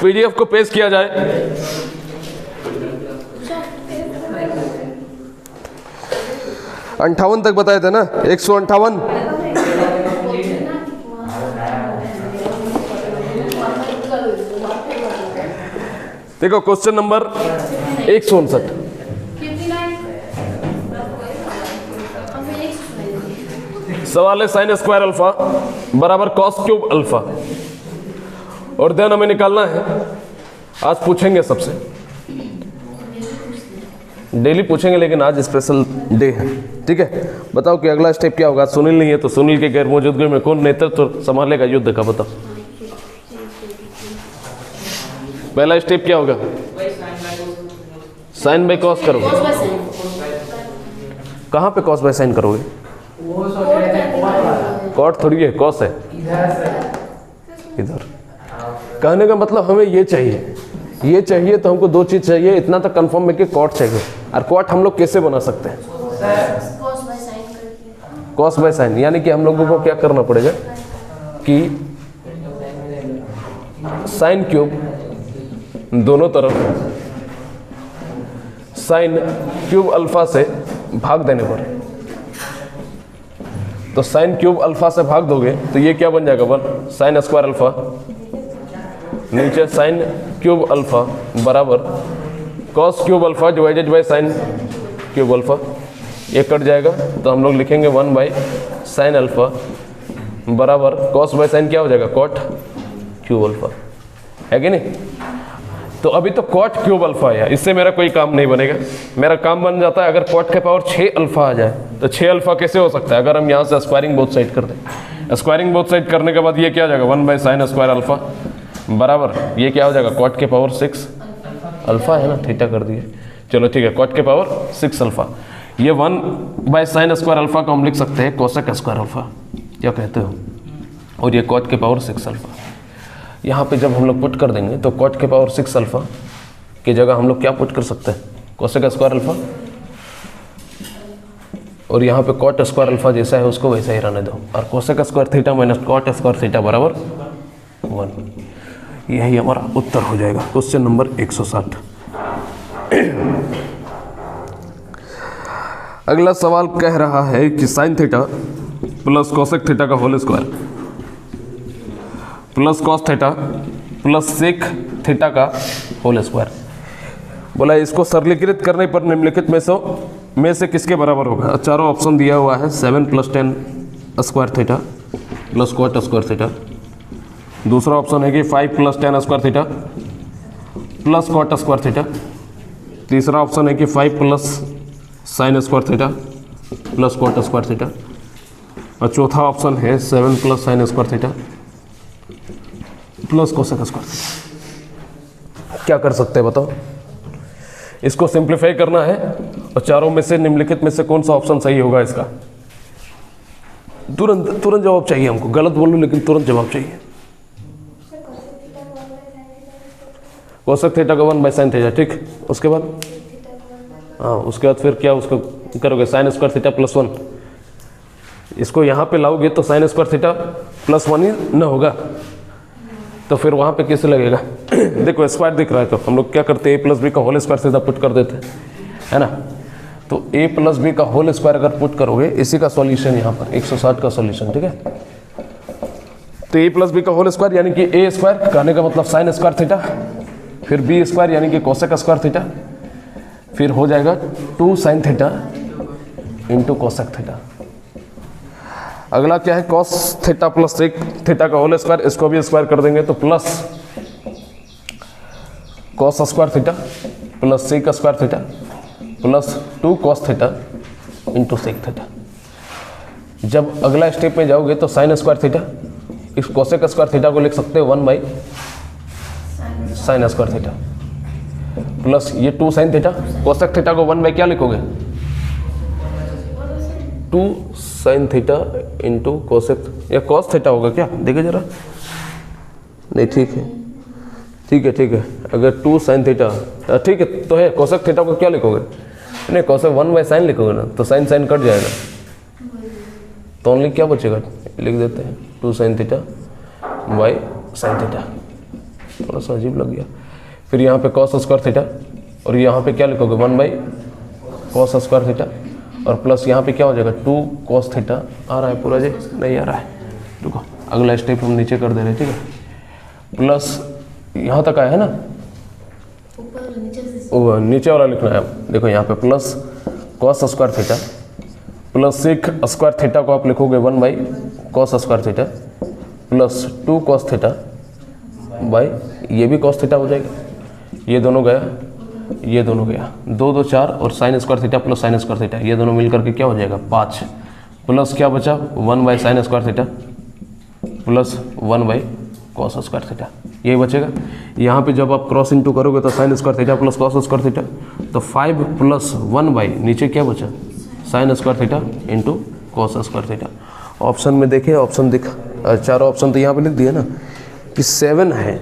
PDF को पेश किया जाए। अंठावन तक बताए थे ना, 158। देखो क्वेश्चन नंबर 159। सवाल है साइन स्क्वायर अल्फा बराबर कॉस क्यूब अल्फा, और देन हमें निकालना है, आज पूछेंगे सबसे, डेली पूछेंगे लेकिन आज स्पेशल डे है, ठीक है। बताओ कि अगला स्टेप क्या होगा। सुनील नहीं है तो सुनील के गैर मौजूदगी में कौन नेतृत्व संभालेगा युद्ध का, बताओ। पहला स्टेप क्या होगा? साइन बाई कॉस करोगे। कहाँ पे कॉस बाई साइन करोगे? कॉट थोड़ी है, कॉस है इधर। कहने का मतलब हमें ये चाहिए, ये चाहिए तो हमको दो चीज चाहिए, इतना तक कंफर्म है कि कॉट चाहिए। और कॉट हम लोग कैसे बना सकते हैं? कॉस बाय साइन, यानी कि हम लोगों को क्या करना पड़ेगा कि साइन क्यूब दोनों तरफ साइन क्यूब अल्फा से भाग देने पर, तो साइन क्यूब अल्फा से भाग दोगे तो ये क्या बन जाएगा? 1 साइन स्क्वायर अल्फा, नीचे साइन क्यूब अल्फा बराबर cos cube alpha divided by sine cube alpha. ये कट जाएगा तो हम लोग लिखेंगे 1 बाई साइन अल्फा बराबर कॉस बाय साइन क्या हो जाएगा? कॉट क्यूब अल्फा, है कि नहीं? तो अभी तो कॉट क्यूब अल्फा है, इससे मेरा कोई काम नहीं बनेगा। मेरा काम बन जाता है अगर कॉट के पावर 6 अल्फा आ जाए, तो 6 अल्फा कैसे हो सकता है? अगर हम यहाँ से स्क्वायरिंग बोथ साइड कर दें। स्क्वायरिंग बोथ साइड करने के बाद ये क्या हो जाएगा? 1 बाई साइन स्क्वायर अल्फा बराबर ये क्या हो जाएगा? कॉट के पावर 6 अल्फा है ना, थीटा कर दिए, चलो ठीक है, कॉट के पावर 6 अल्फा। ये 1 बाई साइन स्क्वायर अल्फा को हम लिख सकते हैं कोसेक स्क्वायर अल्फा, क्या कहते हो? और ये कॉट के पावर 6 अल्फा। यहाँ पे जब हम लोग पुट कर देंगे तो कॉट के पावर 6 अल्फा की जगह हम लोग क्या पुट कर सकते हैं? कोसेक स्क्वायर अल्फा, और यहाँ पे कॉट स्क्वायर अल्फा जैसा है उसको वैसा ही रहने दो, और cosec square theta minus cot square theta बराबर 1। यही हमारा उत्तर हो जाएगा क्वेश्चन नंबर 160। अगला सवाल कह रहा है कि sine theta plus cosec theta का whole square plus cos theta plus sec theta का होल स्क्वायर। बोला इसको सरलीकृत करने पर निम्नलिखित में से किसके बराबर होगा? चारों ऑप्शन दिया हुआ है, 7 + 10 square theta plus cot square theta. दूसरा ऑप्शन है कि 5 + 10 square theta plus cot square theta. तीसरा ऑप्शन है कि 5 plus sine square theta plus cot square theta. और चौथा ऑप्शन है 7 plus sine square theta plus cosec square theta. क्या कर सकते हैं बताओ? इसको सिंप्लीफाई करना है, और चारों में से निम्नलिखित में से कौन सा ऑप्शन सही होगा इसका? तुरंत जवाब चाहिए हमको, गलत बोलूं लेकिन तुरंत जवाब चाहिए। कोसेक थीटा का 1 बाई साइन थीटा, ठीक। उसके बाद हाँ, उसके बाद फिर क्या उसको करोगे? Sign square theta plus 1। इसको यहाँ पे लाओगे तो साइन स्क्वायर थीटा प्लस 1 ही न होगा, तो फिर वहाँ पे कैसे लगेगा? देखो स्क्वायर दिख रहा है तो हम लोग क्या करते हैं? a + b का होल स्क्वायर सीधा पुट कर देते हैं, है ना। तो a + b का होल स्क्वायर अगर पुट करोगे, इसी का सॉल्यूशन यहाँ पर 160 का सॉल्यूशन, ठीक है। तो a + b का होल स्क्वायर यानी कि a स्क्वायर, कहने का मतलब साइन स्क्वायर थीटा, फिर b स्क्वायर यानी कि कोसेक स्क्वायर थीटा, फिर हो जाएगा 2 sine theta into cosec theta. अगला क्या है? Cos theta plus sec theta का होल स्क्वायर, इसको भी स्क्वायर कर देंगे तो plus cos square theta plus sec square theta plus 2 cos theta into sec theta. जब अगला स्टेप में जाओगे तो साइन स्क्वायर थीटा, इस कोसेक स्क्वायर थीटा को लिख सकते हो 1 by sine square theta plus ये 2 साइन थीटा। कोसेक थीटा को 1 बाई क्या लिखोगे? 2 साइन थीटा इंटू कोसेक, या कॉस थीटा होगा क्या? देखिए जरा, नहीं ठीक है, ठीक है ठीक है। अगर 2 साइन थीटा ठीक है तो है, कोसेक थीटा को क्या लिखोगे? नहीं, कोसेक 1 बाई साइन लिखोगे ना, तो साइन साइन कट जाएगा, तो ओनली क्या बचेगा? लिख देते हैं 2 sine theta by sine theta. थोड़ा सा अजीब लग गया। फिर यहाँ पे कॉस स्क्वायर थीटा, और यहाँ पे क्या लिखोगे 1 बाई कॉस स्क्वायर थीटा, और प्लस यहाँ पे क्या हो जाएगा 2 कॉस थीटा। आ रहा है पूरा जी? नहीं आ रहा है, रुको अगला स्टेप हम नीचे कर दे रहे हैं, ठीक है। प्लस यहाँ तक आया है ना, नीचे वाला लिखना है। देखो यहाँ पे plus cos square theta plus sec square theta को आप लिखोगे 1 by cos square theta plus 2 cos theta by, ये भी कॉस थीटा हो जाएगा, ये दोनों गया, ये दोनों गया, 2 2 4, और sign square theta plus sine square theta, ये दोनों मिल करके क्या हो जाएगा 5, प्लस क्या बचा 1 by sine square theta plus 1 by cos square theta, यही बचेगा। यहाँ पे जब आप क्रॉस इंटू करोगे तो sine square theta plus cos square theta, तो 5 प्लस 1 बाई नीचे क्या बचा sign square theta into cos square theta. Option में देखिए, ऑप्शन दिख, चारों ऑप्शन तो यहाँ पे लिख दिए ना कि 7 है,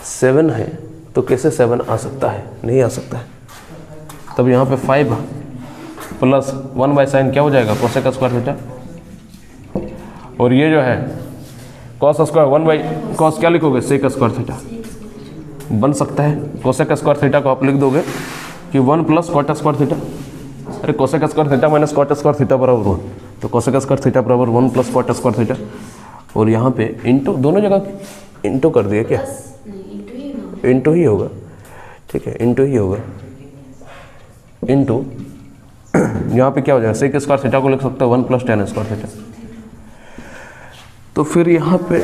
7 है तो कैसे 7 आ सकता है, नहीं आ सकता है। तब यहाँ पे 5 प्लस 1 बाई साइन क्या हो जाएगा कोसेक स्क्वायर थीटा, और ये जो है कॉस स्क्वायर 1 बाई कॉस क्या लिखोगे सेक स्क्वायर थीटा, बन सकता है। कोसेक स्क्वायर थीटा को आप लिख दोगे कि 1 प्लस कॉट स्क्वायर थीटा, अरे cosec square theta minus cot square theta बराबर 1, तो कोसेक स्क्वायर थीटा बराबर 1 प्लस कॉट स्क्वायर थीटा, और यहाँ पे इंटू, दोनों जगह इंटू कर दिए क्या, इंटू ही होगा, ठीक है इंटू ही होगा, इंटू यहाँ पे क्या हो जाएगा सेक स्क्वायर थीटा को लिख सकते हो 1 प्लस टेन स्क्वायर थीटा। तो फिर यहाँ पे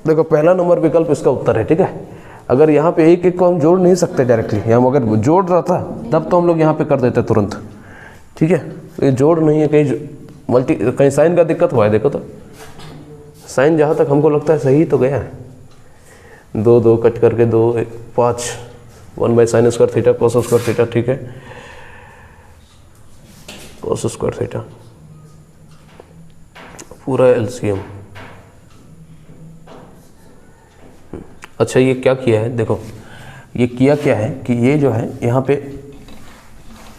देखो पहला नंबर विकल्प इसका उत्तर है, ठीक है। अगर यहाँ पे एक एक को हम जोड़ नहीं सकते डायरेक्टली, यहाँ अगर जोड़ रहा था तब तो हम लोग यहाँ पे कर देते तुरंत, ठीक है। ये जोड़ नहीं है, कहीं साइन का दिक्कत हुआ है, देखो तो साइन जहाँ तक हमको लगता है सही तो गया है, 2 2 कट करके 2 5 1 by sine square theta cos square theta, ठीक है कॉस स्क्वायर थीटा पूरा एलसीएम। अच्छा ये क्या किया है, देखो ये किया क्या है कि ये जो है यहाँ पे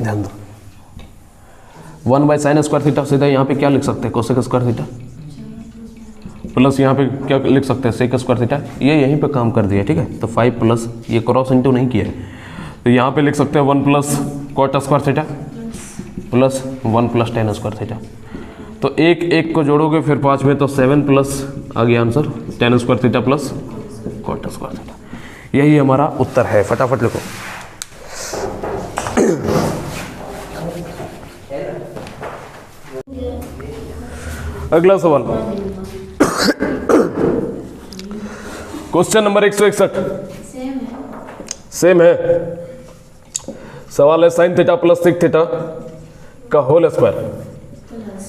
ध्यान दो, 1 बाई साइन स्क्वायर थीटा सीधा यहाँ पे क्या लिख सकते हैं कोसेक स्क्वायर थीटा, प्लस यहाँ पे क्या लिख सकते हैं सेक स्क्वायर थीटा, ये यहीं पे काम कर दिया, ठीक है। तो 5 प्लस ये क्रॉस इंटू नहीं किया है, तो यहाँ पे लिख सकते हैं 1 plus cot square theta plus 1 plus tan square theta. तो एक एक को जोड़ोगे फिर 5 में तो 7 प्लस आ गया answer tan square theta plus cot square theta, यही हमारा उत्तर है। फटाफट लिखो। अगला सवाल क्वेश्चन नंबर 161 सेम है। सवाल है sine theta plus sec theta का whole square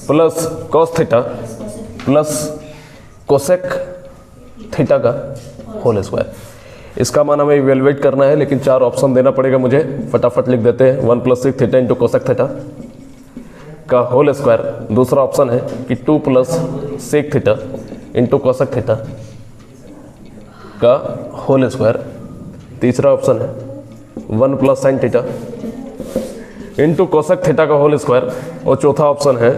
plus cos theta plus cosec theta का होल स्क्वायर। इसका मान हमें इवेलुएट करना है, लेकिन 4 ऑप्शन देना पड़ेगा मुझे, फटाफट लिख देते हैं। 1 plus sec theta into cosec theta का होल स्क्वायर, दूसरा ऑप्शन है कि 2 plus sec theta into cosec theta का होल स्क्वायर, तीसरा ऑप्शन है 1 plus sine theta into cosec theta का होल स्क्वायर, और चौथा ऑप्शन है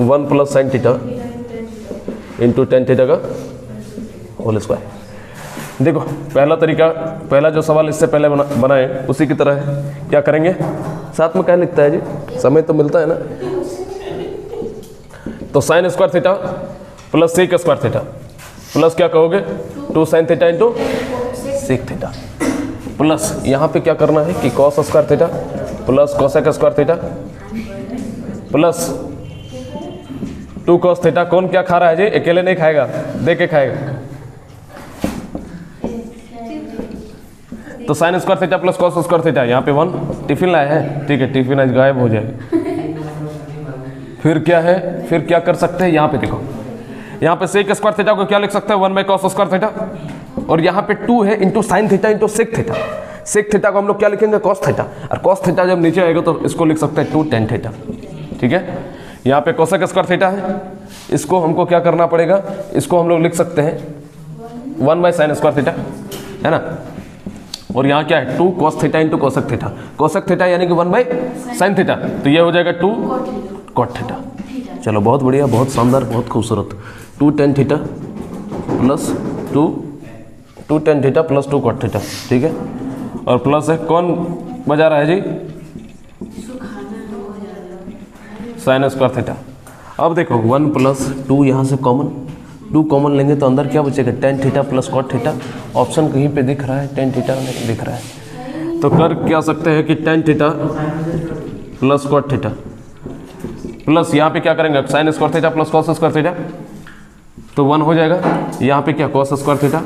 1 plus sine theta into tan theta का होल स्क्वायर। देखो पहला तरीका, पहला जो सवाल इससे पहले बनाए उसी की तरह है। क्या करेंगे, साथ में क्या लिखता है जी, समय तो मिलता है ना। तो sine square theta plus sec square theta plus क्या कहोगे 2 sine theta into sec theta, plus यहाँ पे क्या करना है कि cos square theta plus cosec square theta plus 2 cos theta. कौन क्या खा रहा है जी, अकेले नहीं खाएगा, दे के खाएगा। तो sine square theta plus cos square theta, यहाँ पे 1 टिफिन लाया है, ठीक है टिफिन आज गायब हो जाएगा। फिर क्या है, फिर क्या कर सकते हैं, यहाँ पे देखो, यहाँ पे सेक स्क्वायर थीटा को क्या लिख सकते हैं 1 बाई कॉस स्क्वायर थीटा, और यहाँ पे 2 है into sine theta into sec theta. Sec theta को हम लोग क्या लिखेंगे कॉस थीटा, और कॉस थीटा जब नीचे आएगा तो इसको लिख सकते हैं 2 टेन थीटा, ठीक है। यहाँ पे कोसेक स्क्वायर थीटा है, इसको हमको क्या करना पड़ेगा, इसको हम लोग लिख सकते हैं 1 बाई साइन स्क्वायर थीटा, है ना। और यहाँ क्या है 2 cos theta into cosec theta, cosec theta यानी कि 1 बाई साइन थीटा, तो ये हो जाएगा 2 कॉट थीटा। चलो बहुत बढ़िया, बहुत शानदार, बहुत खूबसूरत। 2 tan theta plus 2 2 tan theta plus 2 cot theta, ठीक है, और प्लस है कौन बजा रहा है जी, साइन स्क्वायर थीटा। अब देखो 1 प्लस 2 यहाँ से कॉमन, 2 कॉमन लेंगे तो अंदर क्या बचेगा, tan theta plus cot theta. Option कहीं पे दिख रहा है tan थीटा नहीं दिख रहा है, तो कर क्या सकते हैं कि tan theta plus cot theta plus यहाँ पे क्या करेंगे sign square theta plus cos square theta, तो 1 हो जाएगा। यहाँ पे क्या cos square theta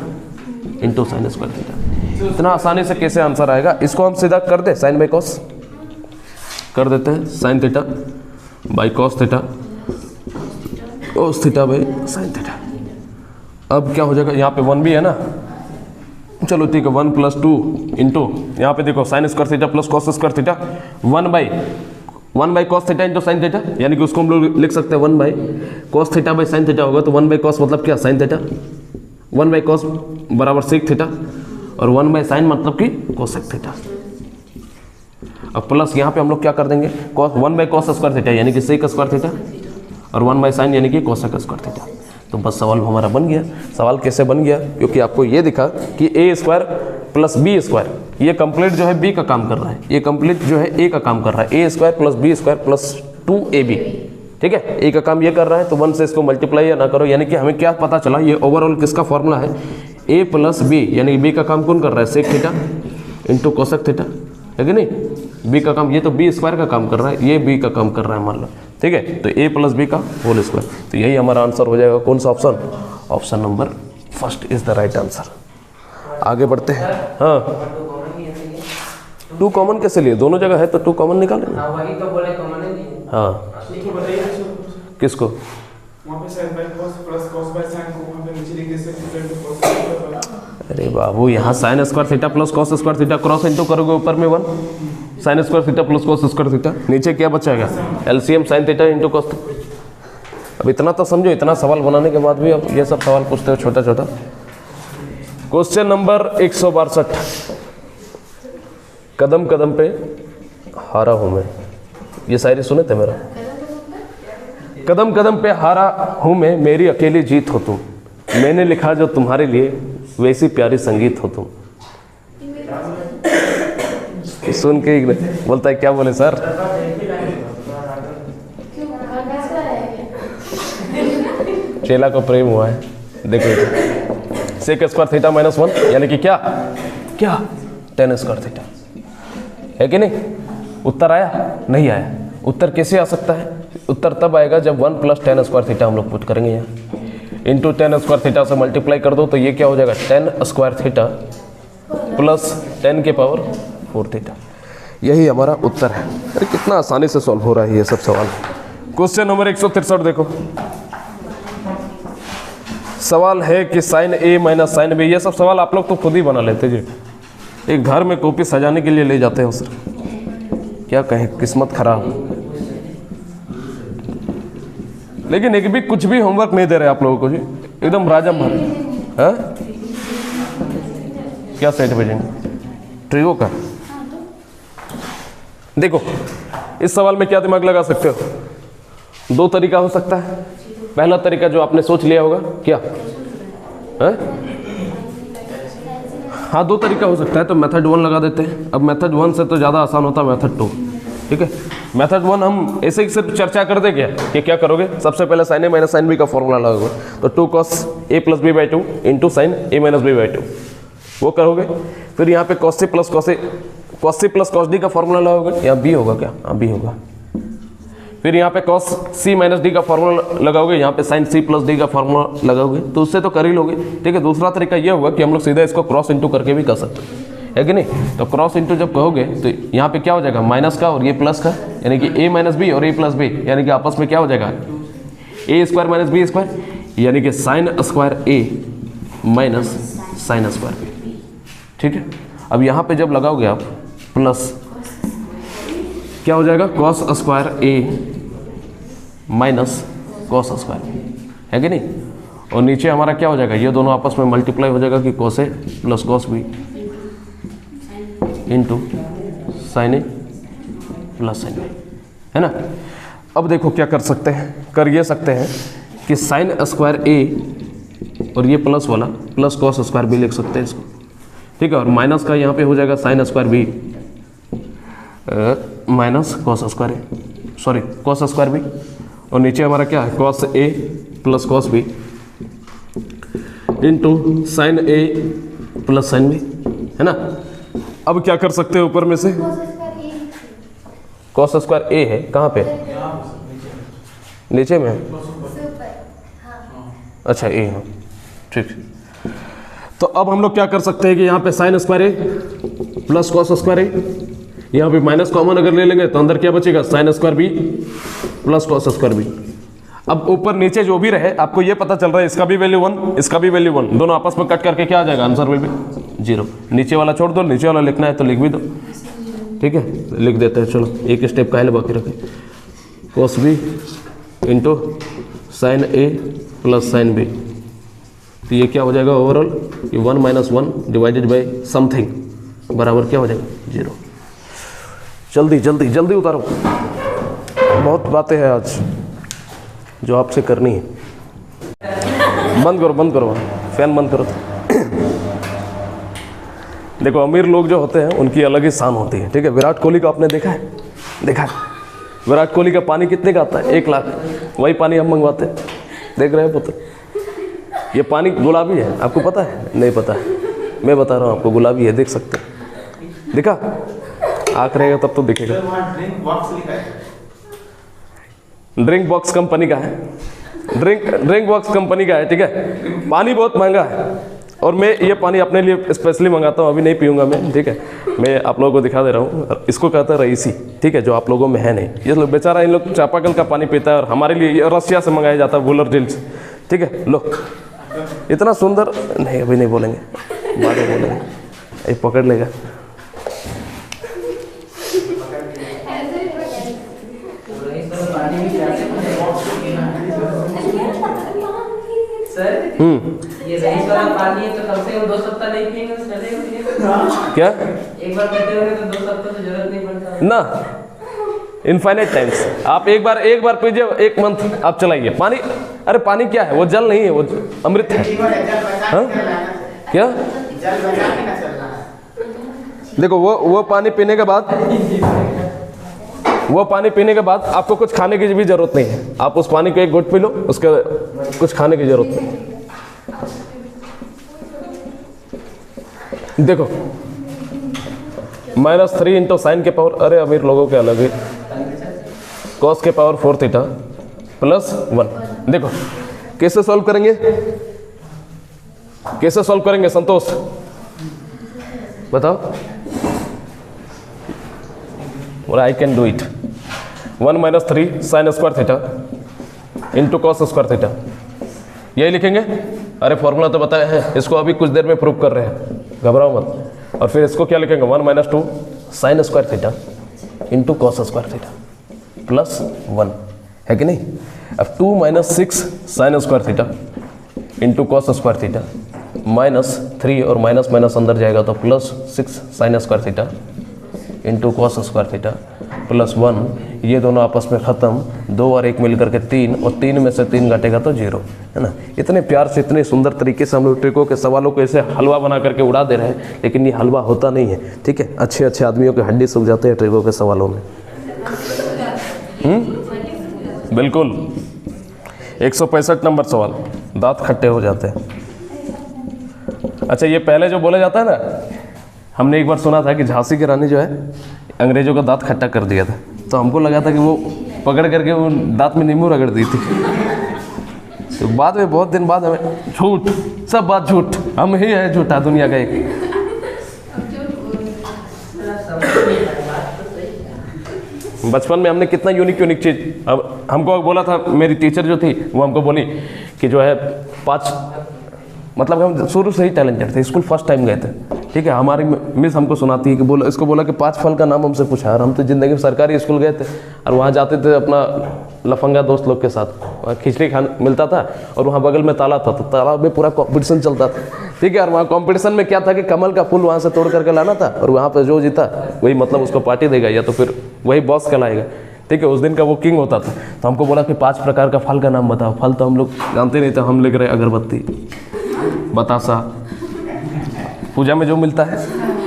into sine square theta. इतना आसानी से कैसे आंसर आएगा, इसको हम सीधा कर दे साइन बाई कॉस कर देते हैं, sine theta by cos theta, cos theta by sine theta. अब क्या हो जाएगा, यहाँ पे 1 भी है ना, चलो ठीक है, 1 प्लस 2 इंटू यहाँ पे देखो sign square theta plus cos square theta, 1 by cos theta into sine theta, यानी कि उसको हम लोग लिख सकते हैं 1 by cos theta by sine theta होगा, तो 1 बाई कॉस मतलब क्या साइन थीटा, 1 बाई कॉस बराबर सेक थीटा, और 1 बाई साइन मतलब कि कोसेक थीटा। अब प्लस यहाँ पे हम लोग क्या कर देंगे, cos 1 by cos square theta यानी कि सेक स्क्वायर थीटा, और 1 बाई साइन यानी कि कोसेक स्क्वायर थीटा। तो बस सवाल हमारा बन गया। सवाल कैसे बन गया, क्योंकि आपको ये दिखा कि a square plus B square, ये कंप्लीट जो है बी का काम कर रहा है, ये कंप्लीट जो है ए का काम कर रहा है, a square plus B square plus 2ab, ठीक है, ए का काम ये कर रहा है, तो 1 से इसको मल्टीप्लाई या ना करो, यानी कि हमें क्या पता चला, ये ओवरऑल किसका फॉर्मूला है, ए प्लस बी, यानी बी का काम कौन कर रहा है, sec theta into cosec theta, है कि नहीं, बी का काम, ये तो बी स्क्वायर का काम कर रहा है, ये बी का काम कर रहा है मान लो, ठीक है, तो ए प्लस बी का होल स्क्वायर। तो यही हमारा आंसर हो जाएगा, कौन सा option, option number first is the right answer. आगे बढ़ते हैं। हाँ 2 कॉमन कैसे लिए, दोनों जगह है तो 2 कॉमन निकालें। वही तो बोले कॉमन है। हाँ किसको, अरे बाबू यहाँ sign square theta plus cos square theta cross into करोगे ऊपर में 1 sign square theta plus cos square theta, नीचे क्या बचाएगा LCM sign theta into cos. अब इतना तो समझो, इतना सवाल बनाने के बाद भी अब ये सब सवाल पूछते हो छोटा छोटा। क्वेश्चन नंबर 162, कदम कदम पे हारा हूँ मैं, ये शायरी सुने थे मेरा, कदम कदम पे हारा हूँ मैं, मेरी अकेली जीत हो तुम, मैंने लिखा जो तुम्हारे लिए वैसी प्यारी संगीत हो तुम। सुन के बोलता है क्या बोले सर, चेला को प्रेम हुआ है, देखो सेक स्क्वायर थीटा माइनस 1 यानी कि क्या क्या tan स्क्वायर थीटा, है कि नहीं। उत्तर आया नहीं आया, उत्तर कैसे आ सकता है, उत्तर तब आएगा जब 1 प्लस tan स्क्वायर थीटा हम लोग पुट करेंगे यहाँ, इंटू tan स्क्वायर थीटा से मल्टीप्लाई कर दो, तो ये क्या हो जाएगा tan स्क्वायर थीटा प्लस 10 के पावर 4 थीटा। यही हमारा उत्तर है। अरे कितना आसानी से सॉल्व हो रहा है ये सब सवाल। क्वेश्चन नंबर 163 देखो, सवाल है कि sign A minus sine B, ये सब सवाल आप लोग तो खुद ही बना लेते जी, एक घर में कॉपी सजाने के लिए ले जाते हो सर, क्या कहें किस्मत खराब। लेकिन एक भी कुछ भी होमवर्क नहीं दे रहे आप लोगों को जी, एकदम राजा भर है। क्या सेट भेजेंगे ट्रियो का, देखो इस सवाल में क्या दिमाग लगा सकते हो, 2 तरीका हो सकता है। पहला तरीका जो आपने सोच लिया होगा क्या है, हाँ 2 तरीका हो सकता है, तो मेथड 1 लगा देते हैं। अब मेथड 1 से तो ज़्यादा आसान होता है मेथड 2, ठीक है। मेथड 1 हम ऐसे ही सिर्फ चर्चा कर दे क्या कि क्या करोगे, सबसे पहले sine A minus sine B का फॉर्मूला लगाओगे, तो 2 cos a plus B by 2 into sine A minus B by 2 वो करोगे। फिर यहाँ पे cos c plus cos d का फॉर्मूला लगाओगे, यहाँ b होगा क्या, हाँ b होगा। फिर यहाँ पे cos c माइनस डी का फॉर्मूला लगाओगे, यहाँ पे sin c प्लस डी का फॉर्मूला लगाओगे, तो उससे तो कर ही लोगे, ठीक है। दूसरा तरीका ये होगा कि हम लोग सीधा इसको क्रॉस इंटू करके भी कर सकते हैं, है कि नहीं। तो क्रॉस इंटू जब कहोगे तो यहाँ पे क्या हो जाएगा माइनस का और ये प्लस का, यानी कि a माइनस बी और a प्लस बी, यानी कि आपस में क्या हो जाएगा a square minus B square, यानी कि sine square a minus sine square b, ठीक है। अब यहाँ पे जब लगाओगे आप प्लस क्या हो जाएगा cos square a minus cos square b, है कि नहीं। और नीचे हमारा क्या हो जाएगा, ये दोनों आपस में मल्टीप्लाई हो जाएगा कि cos a plus cos b into sine A plus sign b, है ना। अब देखो क्या कर सकते हैं, कर ये सकते हैं कि साइन स्क्वायर a और ये प्लस वाला प्लस कॉस स्क्वायर बी लिख सकते हैं इसको, ठीक है। और माइनस का यहाँ पे हो जाएगा sine square B minus cos square A, sorry cos square B, और नीचे हमारा क्या है cos A plus cos B into sine A plus sine B, है ना। अब क्या कर सकते हैं ऊपर में से, कॉस स्क्वायर ए है कहाँ पे, नीचे में, अच्छा ए है, ठीक। तो अब हम लोग क्या कर सकते हैं कि यहाँ पे साइन स्क्वायर ए प्लस कॉस स्क्वायर ए, यहाँ पे माइनस कॉमन अगर ले लेंगे तो अंदर क्या बचेगा sine square B plus cos square B. अब ऊपर नीचे जो भी रहे आपको ये पता चल रहा है इसका भी वैल्यू 1 इसका भी वैल्यू 1, दोनों आपस में कट करके क्या आ जाएगा, आंसर विल बी 0। नीचे वाला छोड़ दो, नीचे वाला लिखना है तो लिख भी दो, ठीक है, लिख देते हैं। चलो एक स्टेप का बाकी रखें, cos B into sine A plus sine B, तो ये क्या हो जाएगा ओवरऑल, ये 1 - 1 डिवाइडेड बाई समथिंग बराबर क्या हो जाएगा 0। जल्दी जल्दी जल्दी उतारो, बहुत बातें हैं आज जो आपसे करनी है। बंद करो फैन बंद करो। देखो अमीर लोग जो होते हैं उनकी अलग ही शान होती है, ठीक है। विराट कोहली को आपने देखा है, विराट कोहली का पानी कितने का आता है, 1 लाख, वही पानी हम मंगवाते हैं, देख रहे हैं पुत्र। ये पानी गुलाबी है, आपको पता है, नहीं पता है, मैं बता रहा हूँ आपको, गुलाबी है, देख सकते हैं, दिखा, आँख रहेगा तब तो दिखेगा। ड्रिंक बॉक्स कंपनी का है, ड्रिंक बॉक्स कंपनी का है, ठीक है। पानी बहुत महंगा है और मैं ये पानी अपने लिए स्पेशली मंगाता हूँ, अभी नहीं पीऊँगा मैं, ठीक है। मैं आप लोगों को दिखा दे रहा हूँ, इसको कहता है रईसी, ठीक है, जो आप लोगों में है नहीं। ये लोग बेचारा इन लोग चापाकल का पानी पीता है और हमारे लिए ये रशिया से मंगाया जाता है, वूलर झील से, ठीक है। लो इतना सुंदर, नहीं अभी नहीं बोलेंगे, बाद में बोलेंगे, ये पकड़ लेगा। ये रईस वाला पानी है तो कम से कम 2 सप्ताह नहीं पिएंगे तो चलेगा क्या, एक बार पीते होंगे तो 2 सप्ताह तो जरूरत नहीं पड़ता ना, इनफाइनाइट टाइम्स। आप एक बार पीजिए, 1 मंथ आप चलाइए पानी। अरे पानी क्या है, वो जल नहीं है, वो अमृत है। हाँ क्या, देखो वो पानी पीने के बाद, वो पानी पीने के बाद आपको कुछ खाने की भी जरूरत नहीं है, आप उस पानी को 1 घूंट पी लो, उसके कुछ खाने की जरूरत नहीं। देखो -3 इंटू साइन के पावर, अरे अमीर लोगों के अलग है, कॉस के पावर 4 थीटा प्लस 1। देखो कैसे सॉल्व करेंगे, कैसे सॉल्व करेंगे संतोष बताओ। और I can do it, 1 - 3 sign square theta into cos square theta, यही लिखेंगे। अरे फॉर्मूला तो बताया है, इसको अभी कुछ देर में प्रूव कर रहे हैं, घबराओ मत। और फिर इसको क्या लिखेंगे, 1 - 2 sine square theta into cos square theta plus 1, है कि नहीं। अब 2 - 6 sign square theta into cos square theta -3 और माइनस माइनस अंदर जाएगा तो +6 sign square theta into cos square theta plus 1, ये दोनों आपस में ख़त्म, 2 और 1 मिलकर के 3, और 3 में से 3 घटेगा तो 0, है ना। इतने प्यार से इतने सुंदर तरीके से हम लोग ट्रिकों के सवालों को ऐसे हलवा बना करके उड़ा दे रहे हैं, लेकिन ये हलवा होता नहीं है, ठीक है। अच्छे अच्छे आदमियों के हड्डी सूख जाते हैं ट्रिकों के सवालों में। बिल्कुल 165 नंबर सवाल, दांत खट्टे हो जाते हैं। अच्छा ये पहले जो बोला जाता है ना, हमने एक बार सुना था कि झांसी की रानी जो है अंग्रेजों का दांत खट्टा कर दिया था, तो हमको लगा था कि वो पकड़ करके वो दांत में नींबू रगड़ दी थी। तो बाद में बहुत दिन बाद हमें, झूठ, सब बात झूठ, हम ही है झूठा दुनिया का एक। बचपन में हमने कितना यूनिक चीज़, अब हमको बोला था, मेरी टीचर जो थी वो हमको बोली कि जो है 5, मतलब हम शुरू से ही टैलेंटेड थे, स्कूल फर्स्ट टाइम गए थे, ठीक है। हमारी मिस हमको सुनाती है कि इसको बोला कि 5 फल का नाम हमसे पूछा, और हम तो ज़िंदगी में सरकारी स्कूल गए थे और वहाँ जाते थे अपना लफंगा दोस्त लोग के साथ, वहाँ खिचड़ी खाना मिलता था और वहाँ बगल में तालाब था, तो तालाब में पूरा कंपटीशन चलता था, ठीक है। और वहाँ कंपटीशन में क्या था कि कमल का फूल वहाँ से तोड़ करके लाना था, और वहाँ पर जो जीता वही मतलब उसको पार्टी देगा या तो फिर वही बॉस कहलाएगा, ठीक है। उस दिन का वो किंग होता था। तो हमको बोला कि 5 प्रकार का फल का नाम बताओ। फल तो हम लोग जानते नहीं थे, हम लिख रहे अगरबत्ती। बतासा, पूजा में जो मिलता है,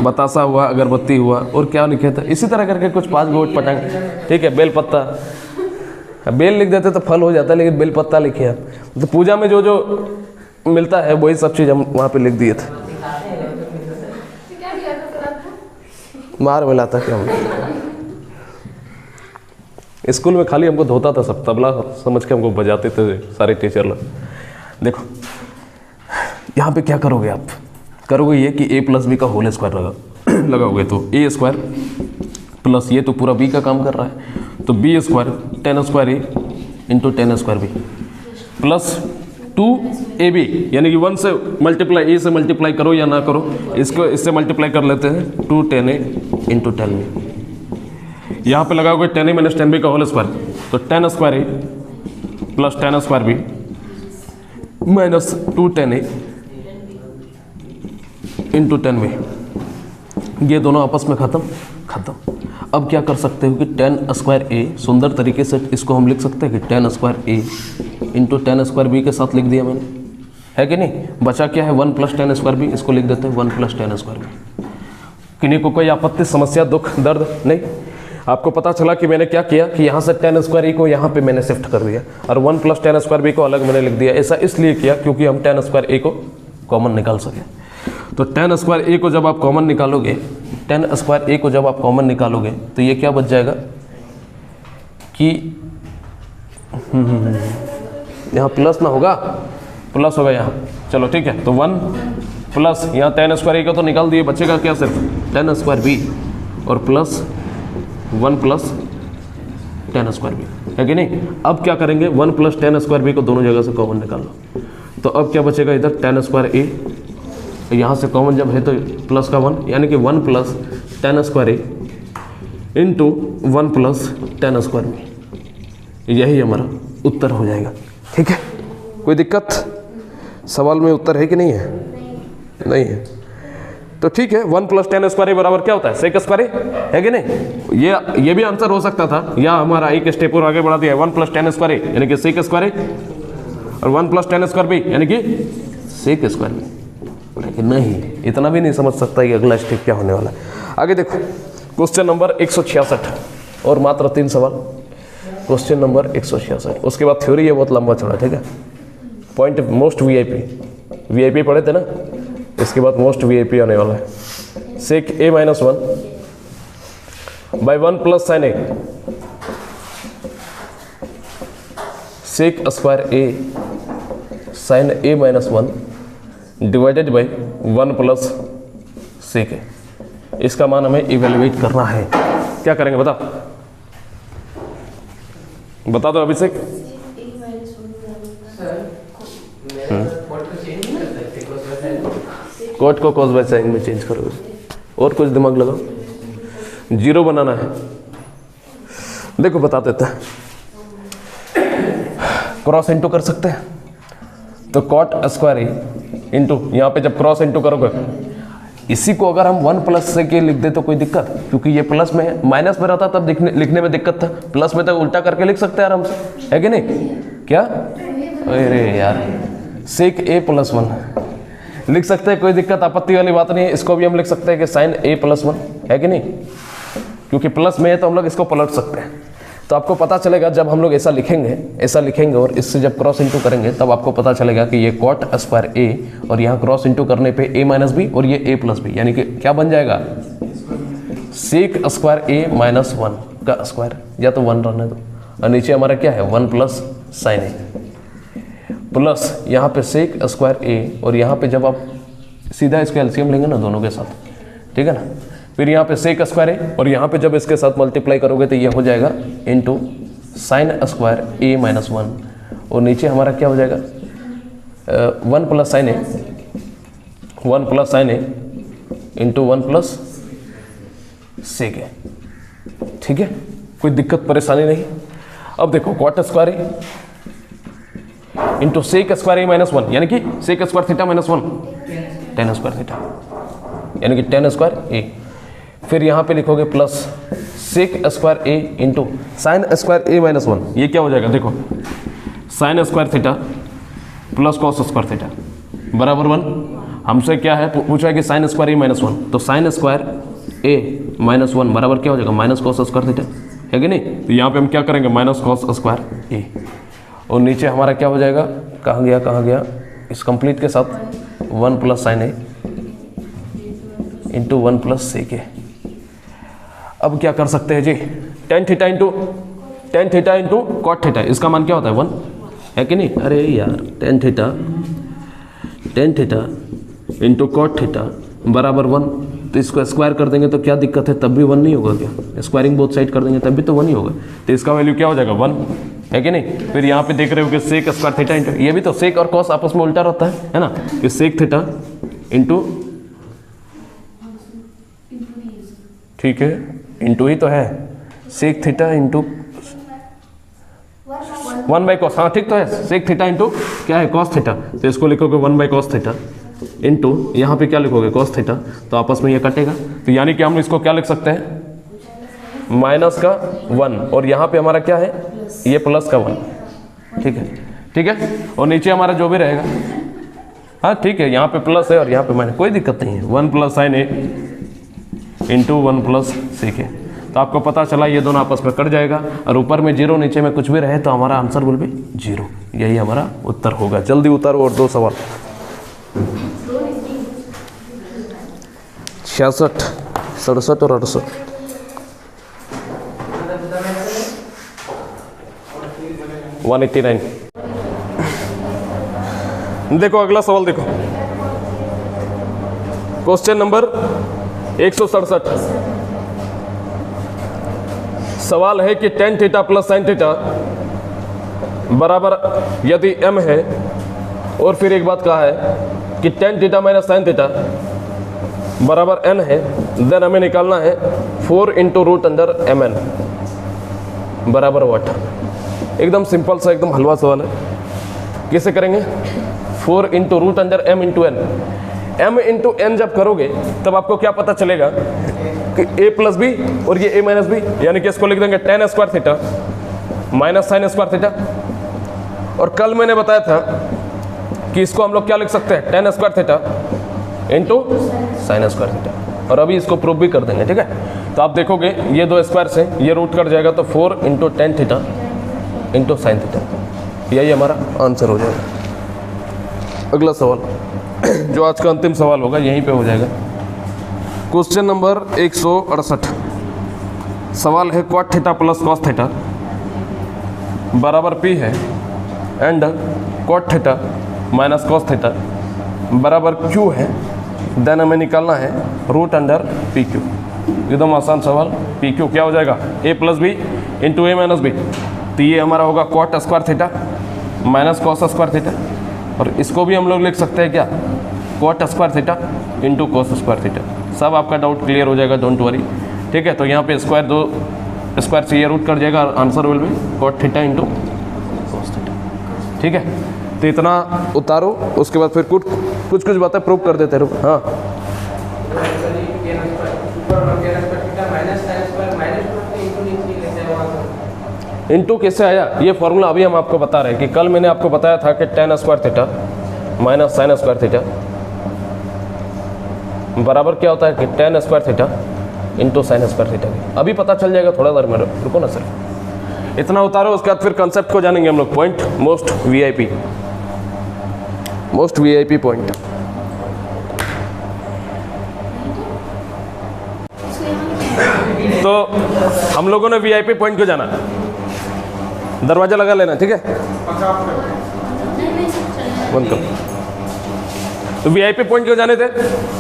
बतासा हुआ, अगरबत्ती हुआ, और क्या लिखे थे इसी तरह करके कुछ 5 गोट पटांग, ठीक है, बेलपत्ता। बेल लिख देते तो फल हो जाता, लेकिन बेलपत्ता लिखे आप। तो पूजा में जो जो मिलता है वही सब चीज़ हम वहाँ पे लिख दिए थे। मार मिला था क्या? स्कूल में खाली हमको धोता था सब, तबला समझ के हमको बजाते थे सारे टीचर लोग। देखो यहाँ पे क्या करोगे आप, करोगे ये कि a प्लस बी का होल स्क्वायर लगाओगे, तो a स्क्वायर प्लस ये तो पूरा b का काम कर रहा है, तो b square ten square a into ten square b plus 2ab, यानी कि 1 से मल्टीप्लाई, a से मल्टीप्लाई करो या ना करो, इसको इससे मल्टीप्लाई कर लेते हैं, 2 10a इंटू 10b। यहाँ पे लगाओगे 10a माइनस 10b का होल स्क्वायर, तो 10 square a plus 10 square b minus 2 10a into 10b। ये दोनों आपस में खत्म। अब क्या कर सकते हो कि 10 स्क्वायर a, सुंदर तरीके से इसको हम लिख सकते हैं कि 10 square a into 10 square b के साथ लिख दिया मैंने, है कि नहीं। बचा क्या है 1 प्लस 10 स्क्वायर b, इसको लिख देते हैं 1 प्लस 10 स्क्वायर b। किन्हीं को कोई आपत्ति, समस्या, दुख, दर्द नहीं? आपको पता चला कि मैंने क्या किया कि यहाँ से 10 स्क्वायर a को यहाँ पे मैंने शिफ्ट कर दिया और 1 प्लस 10 स्क्वायर b को अलग मैंने लिख दिया। ऐसा इसलिए किया क्योंकि हम 10 स्क्वायर a को कॉमन निकाल सके। तो 10 स्क्वायर a को जब आप कॉमन निकालोगे, 10 स्क्वायर a को जब आप कॉमन निकालोगे तो ये क्या बच जाएगा कि यहाँ प्लस ना होगा, प्लस होगा यहाँ, चलो ठीक है। तो 1 प्लस यहाँ 10 स्क्वायर a को तो निकाल दिए, बचेगा क्या सिर्फ 10 स्क्वायर b और प्लस 1 प्लस 10 स्क्वायर b, है कि नहीं। अब क्या करेंगे 1 प्लस 10 स्क्वायर b को दोनों जगह से कॉमन निकाल लो, तो अब क्या बचेगा इधर 10 स्क्वायर a, यहाँ से कॉमन जब है तो प्लस का 1, यानी कि 1 plus 10 square a into 1 plus 10 square b, यही हमारा उत्तर हो जाएगा। ठीक है, कोई दिक्कत सवाल में उत्तर है कि नहीं है? नहीं है तो ठीक है। 1 प्लस 10 स्क्वायर बराबर क्या होता है सेक स्क्वायर, है कि नहीं। ये भी आंसर हो सकता था, या हमारा एक स्टेप और आगे बढ़ा दिया 1 प्लस 10 स्क्वायर यानी कि सेक स्क्वायर और 1 प्लस 10 स्क्वायर b यानी कि सेक स्क्वायर b, लेकिन नहीं, इतना भी नहीं समझ सकता कि अगला स्टेप क्या होने वाला है। आगे देखो क्वेश्चन नंबर 166 और मात्र 3 सवाल। क्वेश्चन नंबर 166, उसके बाद थ्योरी है बहुत लंबा चौड़ा, ठीक है। पॉइंट मोस्ट वीआईपी पढ़े थे ना, इसके बाद मोस्ट वीआईपी आने वाला है। Sec a minus 1 by 1 plus sine a, sec square a sine a minus 1 divided by 1 plus sec a। इसका मान हमें इवेल्युएट करना है। क्या करेंगे बता दो अभिषेक। कोट को कॉस बाय साइन में चेंज करोगे, और कुछ दिमाग लगाओ, 0 बनाना है। देखो बता देता है, क्रॉस इंटू कर सकते हैं, तो कॉट स्क्वायर ए इंटू, यहाँ पे जब क्रॉस इंटू करोगे, इसी को अगर हम 1 प्लस से के लिख दे तो कोई दिक्कत, क्योंकि ये प्लस में है, माइनस में रहता तब लिखने में दिक्कत था, प्लस में तो उल्टा करके लिख सकते हैं आराम से, है कि नहीं। क्या अरे यार, सेक a प्लस 1 लिख सकते हैं, कोई दिक्कत आपत्ति वाली बात नहीं है। इसको भी हम लिख सकते हैं कि साइन a प्लस 1, है कि नहीं, क्योंकि प्लस में है तो हम लोग इसको पलट सकते हैं। तो आपको पता चलेगा जब हम लोग ऐसा लिखेंगे और इससे जब क्रॉस इंटू करेंगे तब आपको पता चलेगा कि ये कॉट स्क्वायर a और यहाँ क्रॉस इंटू करने पे a माइनस बी और ये a प्लस बी, यानी कि क्या बन जाएगा सेक स्क्वायर a माइनस 1 का स्क्वायर, या तो 1 रहने दो, और नीचे हमारा क्या है 1 प्लस साइन a प्लस यहाँ पे सेक स्क्वायर a, और यहाँ पे जब आप सीधा इसका एलसीएम लेंगे ना दोनों के साथ, ठीक है ना, फिर यहाँ पे सेक स्क्वायर a और यहाँ पे जब इसके साथ मल्टीप्लाई करोगे तो ये हो जाएगा into sine square a minus 1, और नीचे हमारा क्या हो जाएगा 1 plus sine a into 1 plus sec a। ठीक है, कोई दिक्कत परेशानी नहीं। अब देखो cot square a into sec square a minus 1, यानी कि sec square theta minus 1 tan square theta, यानी कि टेन स्क्वायर a। फिर यहाँ पे लिखोगे plus sec square a into sine square a minus 1, ये क्या हो जाएगा देखो sign square theta plus cos square theta, बराबर 1। हमसे क्या है पूछा है कि साइन स्क्वायर ए माइनस 1, तो साइन स्क्वायर ए माइनस 1 बराबर क्या हो जाएगा माइनस कॉस स्क्वायर थीटा, है कि नहीं। तो यहाँ पे हम क्या करेंगे माइनस कॉस स्क्वायर ए, और नीचे हमारा क्या हो जाएगा, कहाँ गया इस कंप्लीट के साथ 1 plus sine A into 1 plus sec A. अब क्या कर सकते हैं जी, tan theta into cot theta, इसका मान क्या होता है 1, है कि नहीं। अरे यार tan theta into cot theta बराबर 1, तो इसको स्क्वायर कर देंगे तो क्या दिक्कत है, तब भी 1 नहीं होगा क्या, स्क्वायरिंग बोथ साइड कर देंगे तब भी तो 1 ही होगा, तो इसका वैल्यू क्या हो जाएगा 1, है कि नहीं। फिर यहाँ पे देख रहे हो कि सेक स्क्वायर थीटा इंटू, ये भी तो सेक और कॉस आपस में उल्टा रहता है ना, कि सेक थीटा इंटू, ठीक है इंटू ही तो है, sec theta into 1 by cos, हाँ ठीक तो है, सेक थीटा इंटू क्या है कॉस थीटा, तो इसको लिखोगे 1 बाई कॉस थीटा इंटू यहाँ पे क्या लिखोगे कॉस थीटा, तो आपस में ये कटेगा, तो यानी कि हम इसको क्या लिख सकते हैं माइनस का 1, और यहाँ पे हमारा क्या है ये प्लस का 1, ठीक है, और नीचे हमारा जो भी रहेगा, हाँ ठीक है, यहाँ पे प्लस है और यहाँ पे माइनस, कोई दिक्कत नहीं है, 1 plus sine A into 1 plus sec ए। तो आपको पता चला ये दोनों आपस में कट जाएगा, और ऊपर में 0 नीचे में कुछ भी रहे तो हमारा आंसर विल बी 0, यही हमारा उत्तर होगा। जल्दी उतारो और 2 सवाल, 66, 67 और 68। देखो अगला सवाल देखो, क्वेश्चन नंबर 167। सवाल है कि tan theta plus sine theta बराबर यदि m है, और फिर एक बात कहा है कि tan theta minus sine theta बराबर n है, देन हमें निकालना है 4 into root under M N बराबर वाट। एकदम सिंपल सा एकदम हलवा सवाल है। कैसे करेंगे, 4 into root under m into N, m into N जब करोगे तब आपको क्या पता चलेगा कि a प्लस बी और ये a माइनस बी, यानी कि इसको लिख देंगे ten square theta minus sine square theta. और कल मैंने बताया था कि इसको हम लोग क्या लिख सकते हैं, ten square theta into sine square theta, और अभी इसको प्रूव भी कर देंगे, ठीक है। तो आप देखोगे ये 2 स्क्वायर से ये रूट कट जाएगा, तो 4 into tan theta into sine theta, यही हमारा आंसर हो जाएगा। अगला सवाल जो आज का अंतिम सवाल होगा यहीं पे हो जाएगा, क्वेश्चन नंबर 168। सवाल है cot theta plus cos theta बराबर p है, and cot theta minus cos theta बराबर q है, देन हमें निकालना है रूट अंडर पी क्यू। एकदम आसान सवाल, पी क्यू क्या हो जाएगा a plus B into A minus B, तो ये हमारा होगा cot square theta minus cos square theta, और इसको भी हम लोग लिख सकते हैं क्या cot square theta into cos square theta. सब आपका डाउट क्लियर हो जाएगा, डोंट वरी, ठीक है। तो यहाँ पे स्क्वायर 2 स्क्वायर से ये रूट कर जाएगा, answer will be cot theta into cos theta, ठीक है। तो इतना उतारो, उसके बाद फिर कुछ बातें प्रूव कर देते रहो। हाँ इंटू कैसे आया ये फॉर्मूला अभी हम आपको बता रहे हैं कि कल मैंने आपको बताया था कि tan square theta minus sine square theta बराबर क्या होता है कि tan square theta into sine square theta. अभी पता चल जाएगा, थोड़ा देर में रुको ना सर, इतना उतारो, उसके बाद फिर कंसेप्ट को जानेंगे हम लोग। Point most VIP point. तो हम लोगों ने वीआईपी पॉइंट को जाना, दरवाजा लगा लेना, ठीक है, बंद करो। तो वीआईपी पॉइंट क्यों जाने थे,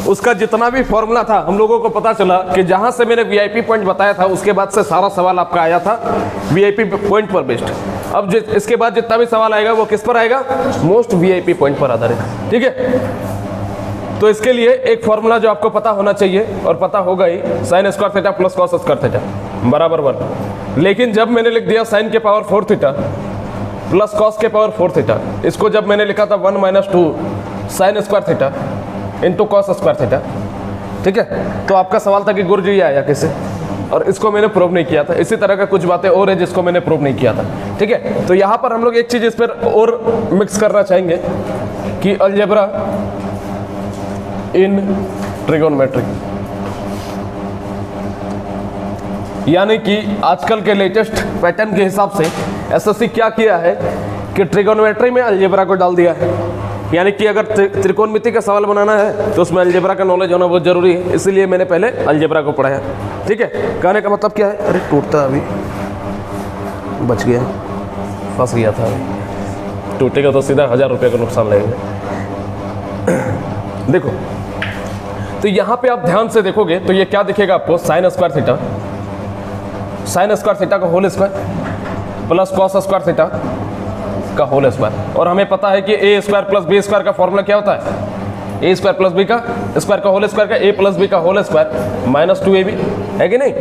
उसका जितना भी फॉर्मूला था हम लोगों को पता चला कि जहां से मैंने वीआईपी पॉइंट बताया था उसके बाद से सारा सवाल आपका आया था वीआईपी पॉइंट पर बेस्ड। अब इसके बाद जितना भी सवाल आएगा वो किस पर आएगा, मोस्ट वीआईपी पॉइंट पर आधारित, ठीक है। तो इसके लिए एक फॉर्मूला जो आपको पता होना चाहिए और पता होगा ही, sine square theta plus cos square theta बराबर 1। लेकिन जब मैंने लिख दिया साइन के पावर 4 थीटा प्लस कॉस के पावर 4 थीटा, इसको जब मैंने लिखा था 1 minus 2 sine square theta into cos square theta, ठीक है। तो आपका सवाल था कि गुरुजी ये आया कैसे, और इसको मैंने प्रूव नहीं किया था। इसी तरह का कुछ बातें और है जिसको मैंने प्रूव नहीं किया था, ठीक है। तो यहाँ पर हम लोग एक चीज़ इस पर और मिक्स करना चाहेंगे कि अलजेब्रा इन ट्रिगोनोमेट्री, यानी कि आजकल के लेटेस्ट पैटर्न के हिसाब से एसएससी क्या किया है कि ट्रिगोनोमेट्री में अलजेब्रा को डाल दिया है। यानी कि अगर त्रिकोणमिति का सवाल बनाना है तो उसमें अलजेब्रा का नॉलेज होना बहुत जरूरी है, इसीलिए मैंने पहले अलजेब्रा को पढ़ाया। ठीक है, कहने का मतलब क्या है, अरे टूटता अभी बच गया, फंस गया था, टूटेगा तो सीधा 1000 रुपये का नुकसान लगेगा। देखो, तो यहाँ पे आप ध्यान से देखोगे तो ये क्या दिखेगा आपको, sine square theta, sine square theta का whole square plus cos square theta का होल स्क्वायर। और हमें पता है कि a square plus B square का फॉर्मूला क्या होता है, ए स्क्वायर प्लस बी का स्क्वायर का होल स्क्वायर का ए प्लस बी का होल स्क्वायर माइनस 2ab, है कि नहीं।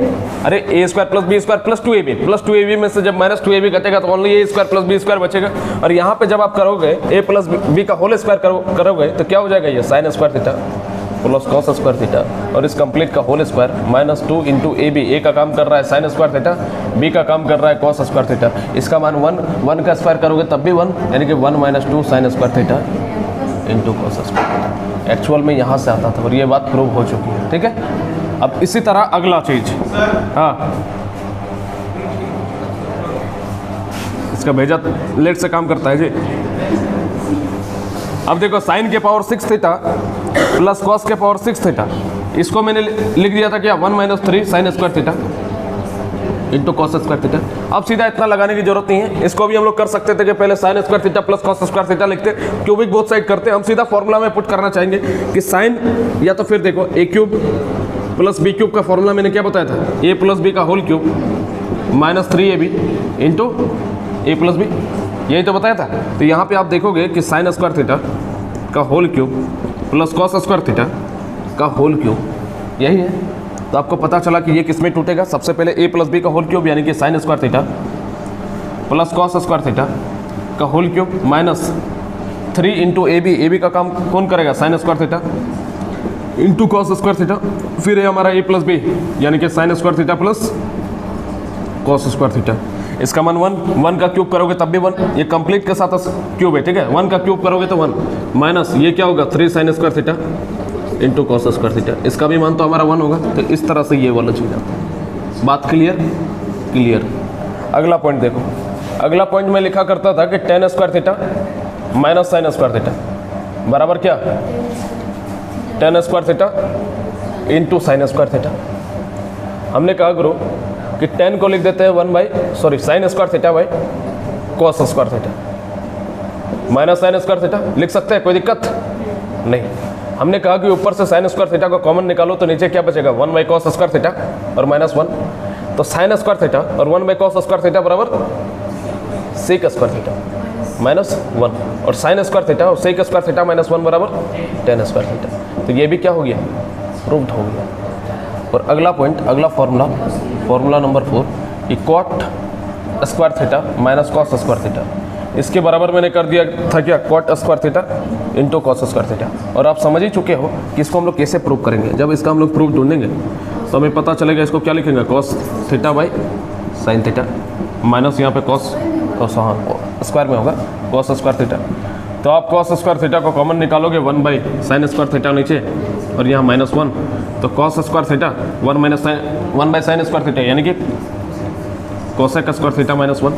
अरे a square plus B square plus 2ab, plus 2ab में से जब माइनस 2ab घटेगा तो only A square plus B square बचेगा। और यहाँ पे जब आप करोगे ए प्लस बी का होल स्क्वायर करोगे तो क्या हो जाएगा, ये sine square theta plus cos square theta, और इस कंप्लीट का whole square minus 2 into ab। A का काम कर रहा है साइन स्क्वायर थीटा, बी का काम कर रहा है कॉस स्क्वायर थीटा। इसका मान 1 का स्क्वायर करोगे तब भी 1, यानी कि 1 minus 2 sine square theta into cos square theta. Actual में यहाँ से आता था और ये बात प्रूव हो चुकी है। ठीक है, अब इसी तरह अगला चीज, हाँ इसका भेजा लेट से काम करता है जी। अब देखो, साइन के पावर 6 थीटा प्लस कॉस के पावर 6 थीटा, इसको मैंने लिख दिया था क्या, 1 minus 3 sign square theta into cos square theta. अब सीधा इतना लगाने की जरूरत नहीं है, इसको भी हम लोग कर सकते थे कि पहले sign square theta plus cos square theta लिखते, क्यूबिक बोथ साइड करते। हम सीधा फॉर्मूला में पुट करना चाहेंगे कि साइन, या तो फिर देखो a cube plus b cube का फॉर्मूला मैंने क्या बताया था, ए प्लस बी का whole cube minus 3ab into a plus b, यही तो बताया था। तो यहाँ पे आप देखोगे कि साइन स्क्वायर थीटा का whole cube plus cos square theta का होल क्यूब, यही है। तो आपको पता चला कि ये किस में टूटेगा, सबसे पहले ए प्लस बी का होल क्यूब यानी कि sine square theta plus cos square theta का whole cube minus 3 into a b का काम कौन करेगा, sine square theta into cos square theta. फिर है हमारा ए प्लस बी यानी कि sine square theta plus cos square theta. इसका मान 1 का क्यूब करोगे तब भी 1, ये कंप्लीट के साथ क्यूब है। ठीक है, 1 का क्यूब करोगे तो 1 माइनस ये क्या होगा, 3 sign square theta into cos square theta, इसका भी मान तो हमारा 1 होगा। तो इस तरह से ये वाला चीज़ आता है। बात क्लियर, क्लियर। अगला पॉइंट देखो, अगला पॉइंट में लिखा करता था कि tan square theta minus sine square theta बराबर क्या, tan square theta into sine square theta. हमने कहा गुरु कि tan को लिख देते हैं sign square theta by cos square theta minus sine square theta लिख सकते हैं, कोई दिक्कत नहीं। हमने कहा कि ऊपर से साइन स्क्वायर थीटा को कॉमन निकालो तो नीचे क्या बचेगा, 1 बाई कॉस स्क्वायर थीटा और माइनस 1। तो साइन स्क्वायर थीटा और 1 बाई कॉस स्क्वायर थीटा बराबर सेक स्क्वायर थीटा माइनस 1, और साइन स्क्वायर थीटा और सेक स्क्वायर थीटा माइनस 1 बराबर tan स्क्वायर थीटा। तो ये भी क्या हो गया, प्रूव्ड हो गया। और अगला पॉइंट, अगला फॉर्मूला नंबर 4 कि cot square theta minus cos square theta, इसके बराबर मैंने कर दिया था क्या, cot square theta into cos square theta. और आप समझ ही चुके हो कि इसको हम लोग कैसे प्रूव करेंगे। जब इसका हम लोग प्रूफ ढूंढेंगे तो हमें पता चलेगा इसको क्या लिखेंगे, cos theta by sine theta minus यहाँ पे कॉस स्क्वायर में होगा कॉस स्क्वायर थीटा। तो आप कॉस स्क्वायर थीटा को कॉमन निकालोगे, 1 बाई साइन स्क्वायर थीटा नीचे और यहाँ माइनस 1, तो cos square theta 1 by sine square theta यानी कि कोसेक स्क्वायर थीटा माइनस 1,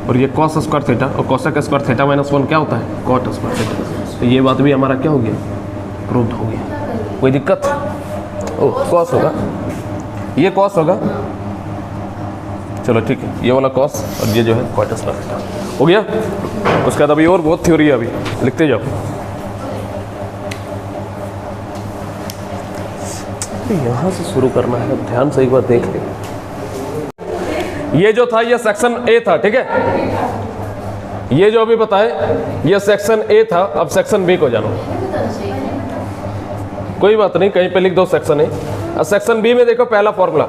और ये कॉस स्क्वायर थीटा और कोसेक स्क्वायर थीटा माइनस 1 क्या होता है, कॉट स्क्वायर थीटा। तो ये बात भी हमारा क्या हो गया, प्रूव्ड हो गया। कोई दिक्कत, ओह कॉस होगा, ये कॉस होगा, चलो ठीक है, ये वाला कॉस और ये जो है कॉट स्क्वायर थीटा हो गया। उसके बाद अभी और बहुत थ्योरी है, अभी लिखते जाओ। यहाँ से शुरू करना है, ध्यान से एक बार देख ले। ये जो था ये सेक्शन ए था, ठीक है, ये जो अभी बताए ये सेक्शन ए था। अब सेक्शन बी को जानो, कोई बात नहीं, कहीं पे लिख दो सेक्शन ए। अब सेक्शन बी में देखो पहला फॉर्मूला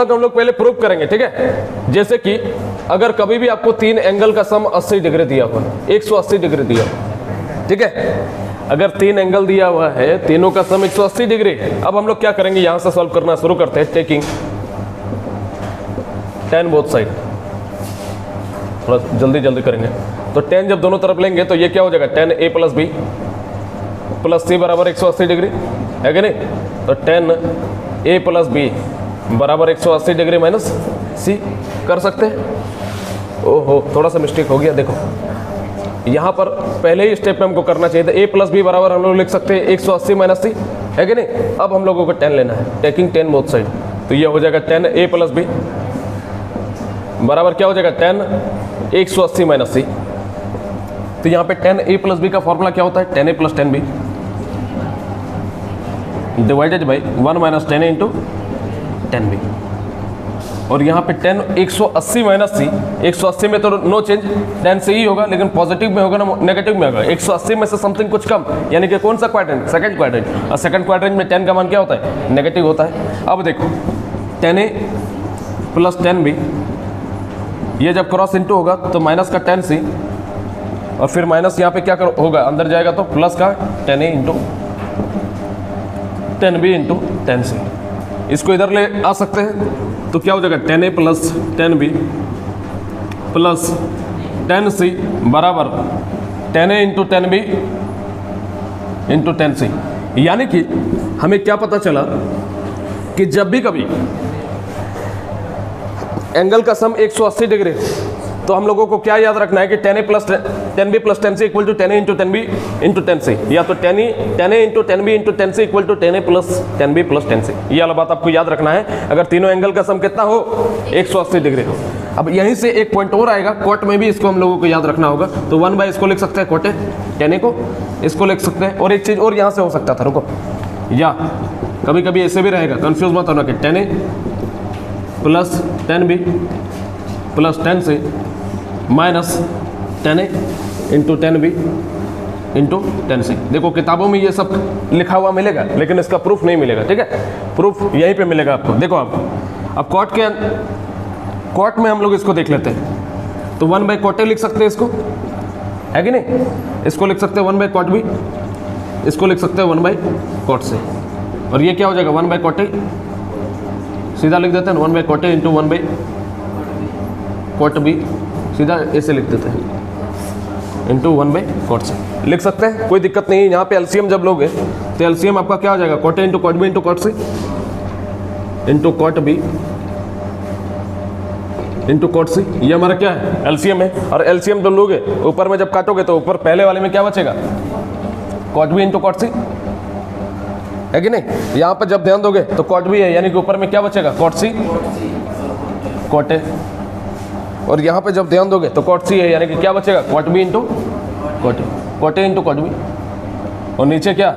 को हम लोग पहले प्रूव करेंगे, ठीक है। जैसे कि अगर कभी भी आपको 3 एंगल का सम 80 डिग्री दिया हुआ, 180 डिग्री दिया हुआ, ठीक है, अगर 3 एंगल दिया हुआ है, तीनों का सम 180 डिग्री है। अब हम लोग क्या करेंगे, यहां से सॉल्व करना शुरू करते हैं, टेकिंग tan बोथ साइड। थोड़ा जल्दी करेंगे। तो टेन जब दोनों तरफ लेंगे तो ये क्या हो जाएगा, टेन ए प्लस बी प्लस सी बराबर 180 डिग्री, है कि नहीं? तो टेन ए प्लस बी बराबर 180 डिग्री माइनस सी कर सकते हैं। ओहो, थोड़ा सा मिस्टेक हो गया। देखो यहाँ पर पहले ही स्टेप में हमको करना चाहिए था, ए प्लस बी बराबर हम लोग लिख सकते हैं 180 माइनस सी, है कि नहीं? अब हम लोगों को 10 लेना है, टेकिंग 10 बोथ साइड। तो ये हो जाएगा 10 ए प्लस बी बराबर क्या हो जाएगा, 10 180 माइनस सी। तो यहाँ पे 10 ए प्लस बी का फॉर्मूला क्या होता है, 10 A plus 10 B divided by 1 minus 10 A into 10 B. और यहाँ पे 10 180 माइनस सी, 180 में तो नो चेंज, 10 से ही होगा, लेकिन पॉजिटिव में होगा ना नेगेटिव में होगा। 180 में से समथिंग कुछ कम, यानी कि कौन सा क्वाड्रेंट, सेकंड क्वाड्रेंट। और सेकंड क्वाड्रेंट में 10 का मान क्या होता है, नेगेटिव होता है। अब देखो 10 ए प्लस 10 बी, ये जब क्रॉस इंटू होगा तो माइनस का 10 सी, और फिर माइनस यहाँ पे क्या होगा, अंदर जाएगा तो प्लस का 10 ए इंटू 10 बी इंटू 10 सी। इसको इधर ले आ सकते हैं, तो क्या हो जाएगा 10 ए प्लस 10 बी प्लस 10 सी बराबर 10 ए इंटू 10 बी इंटू 10 सी। यानी कि हमें क्या पता चला कि जब भी कभी एंगल का सम 180 डिग्री, तो हम लोगों को क्या याद रखना है कि 10 A plus 10 B plus 10 C equal to 10 A into 10 B into 10 C, या तो 10 A into 10 B into 10 C equal to 10 A plus 10 B plus 10 C. ये वाला बात आपको याद रखना है, अगर तीनों एंगल का सम कितना हो, 180 डिग्री हो। अब यहीं से एक पॉइंट और आएगा, कोट में भी इसको हम लोगों को याद रखना होगा। तो 1 बाई इसको लिख सकते हैं कोटे 10 ए को, इसको लिख सकते हैं। और एक चीज़ और यहाँ से हो सकता था, रुको, या कभी कभी ऐसे भी रहेगा, कंफ्यूज मत होना कि 10 A plus 10 B plus 10 C minus 10 A into 10 B into 10 सी। देखो किताबों में ये सब लिखा हुआ मिलेगा, लेकिन इसका प्रूफ नहीं मिलेगा, ठीक है? प्रूफ यहीं पे मिलेगा आपको। देखो अब कॉट में हम लोग इसको देख लेते हैं। तो 1 बाई कॉट ए लिख सकते हैं इसको, है कि नहीं? इसको लिख सकते हैं 1 बाई कॉट बी, इसको लिख सकते हैं 1 बाई कॉट से। और ये क्या हो जाएगा 1 बाई कॉट ए, सीधा लिख देते हैं 1 by cot A into 1 by cot B, सीधा ऐसे लिख देते हैं इंटू 1 बाई कॉट से लिख सकते हैं, कोई दिक्कत नहीं है। यहाँ पे एलसीएम जब लोगे तो एलसीएम आपका क्या हो जाएगा, cot A into cot B into cot C into cot B into cot C. ये हमारा क्या है, एलसीएम है। और एलसीएम जब लोगे ऊपर में जब काटोगे तो ऊपर पहले वाले में क्या बचेगा, cot B into cot C, है कि नहीं? यहाँ पर जब ध्यान दोगे तो कॉट बी है, यानी कि ऊपर में क्या बचेगा, कॉट सी कॉट ए। और यहाँ पे जब ध्यान दोगे तो कॉट सी है, यानी कि क्या बचेगा, cot B into cot A, cot A into cot B. और नीचे क्या,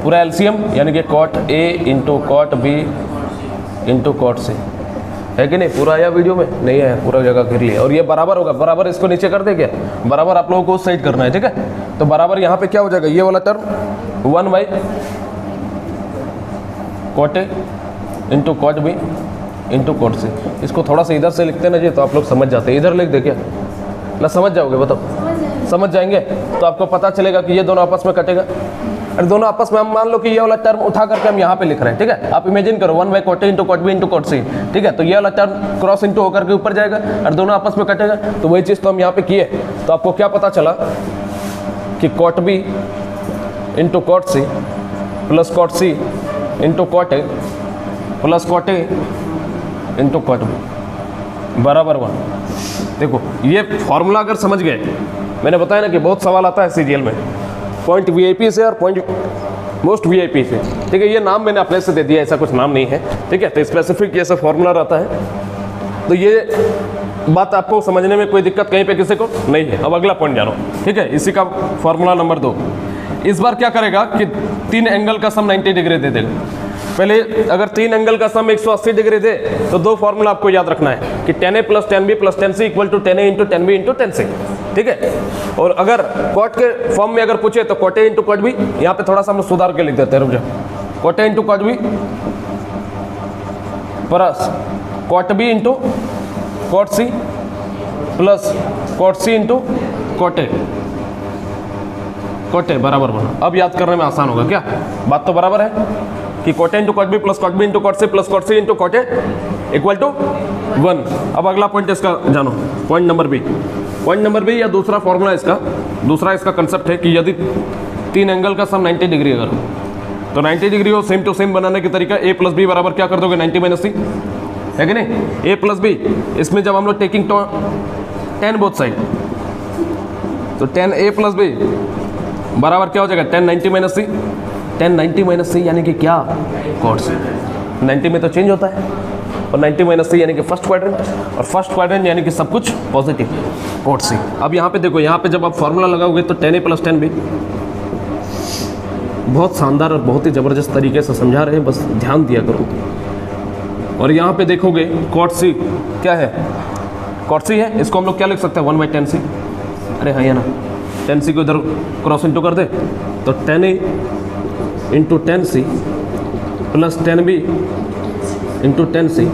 पूरा एलसीएम, यानी कि cot A into cot B into cot C, है कि नहीं? पूरा आया वीडियो में, नहीं आया, पूरा जगह कर लिया। और ये बराबर होगा, बराबर इसको नीचे कर दे क्या, बराबर आप लोगों को उस साइड करना है, ठीक है? तो बराबर यहाँ पे क्या हो जाएगा, ये वाला term 1 by cot A into cot B into cot C. इसको थोड़ा सा इधर से लिखते ना जी, तो आप लोग समझ जाते हैं। इधर लिख दे क्या ना, समझ जाओगे? बताओ, समझ जाएंगे तो आपको पता चलेगा कि ये दोनों आपस में कटेगा। और दोनों आपस में, हम मान लो कि ये वाला टर्म उठा करके हम यहाँ पे लिख रहे हैं, ठीक है? आप इमेजिन करो 1 by cot A into cot B into cot C, ठीक है? तो ये वाला टर्म क्रॉस इंटू होकर के ऊपर जाएगा और दोनों आपस में कटेगा। तो वही चीज़ तो हम यहाँ पे किए। तो आपको क्या पता चला कि cot B into cot C plus cot C into cot A plus cot A into cot B बराबर 1। देखो ये फॉर्मूला अगर समझ गए, मैंने बताया ना कि बहुत सवाल आता है सीजीएल में, पॉइंट वीआईपी से और पॉइंट मोस्ट वीआईपी से, ठीक है? ये नाम मैंने अपने से दे दिया, ऐसा कुछ नाम नहीं है, ठीक है? तो स्पेसिफिक ये सब फॉर्मूला रहता है। तो ये बात आपको समझने में कोई दिक्कत कहीं पे किसी को नहीं है। अब अगला पॉइंट जानो, ठीक है? इसी का फॉर्मूला नंबर 2। इस बार क्या करेगा कि 3 एंगल का सम 90 डिग्री दे देगा। पहले अगर 3 एंगल का सम 180 डिग्री दे तो 2 फॉर्मूला आपको याद रखना है कि 10 A plus 10 B plus 10 C equal to 10 A into 10 B into 10 C, ठीक है? और अगर कॉट के फॉर्म में अगर पूछे तो cot A into cot B, यहाँ पे थोड़ा सा हम सुधार के लिख देते हैं, रुक जाओ। Cot A into cot B plus cot B into cot C plus cot C into cot A बराबर 1। अब याद करने में आसान होगा क्या, बात तो बराबर है कि cot A into cot B plus cot B into cot C plus cot C into cot A equal to 1। अब अगला पॉइंट इसका जानो, point number B. Point number B या दूसरा फॉर्मूला इसका, दूसरा इसका कंसेप्ट है कि यदि 3 एंगल का सम 90 डिग्री अगर तो 90 डिग्री हो सेम टू सेम बनाने के तरीका a प्लस बी बराबर क्या कर दोगे 90 माइनस सी, है कि नहीं, a प्लस बी। इसमें जब हम लोग टेकिंग tan बोथ साइड तो tan a प्लस बी बराबर क्या हो जाएगा tan 90 माइनस सी, tan 90 माइनस सी यानी कि क्या cot सी, 90 में तो चेंज होता है और 90 माइनस सी यानी कि फर्स्ट क्वाड्रेंट, और फर्स्ट क्वाड्रेंट यानी कि सब कुछ पॉजिटिव cot सी। अब यहाँ पे देखो, यहाँ पे जब आप फॉर्मूला लगाओगे तो tan a plus tan b, बहुत शानदार और बहुत ही ज़बरदस्त तरीके से समझा रहे हैं, बस ध्यान दिया करो। और यहाँ पे देखोगे cot c क्या है, cot c है, इसको हम लोग क्या लिख सकते हैं 1/tan c, अरे हाँ या ना, tan c को इधर क्रॉस इंटू कर दे तो tan a into tan c plus tan b into tan c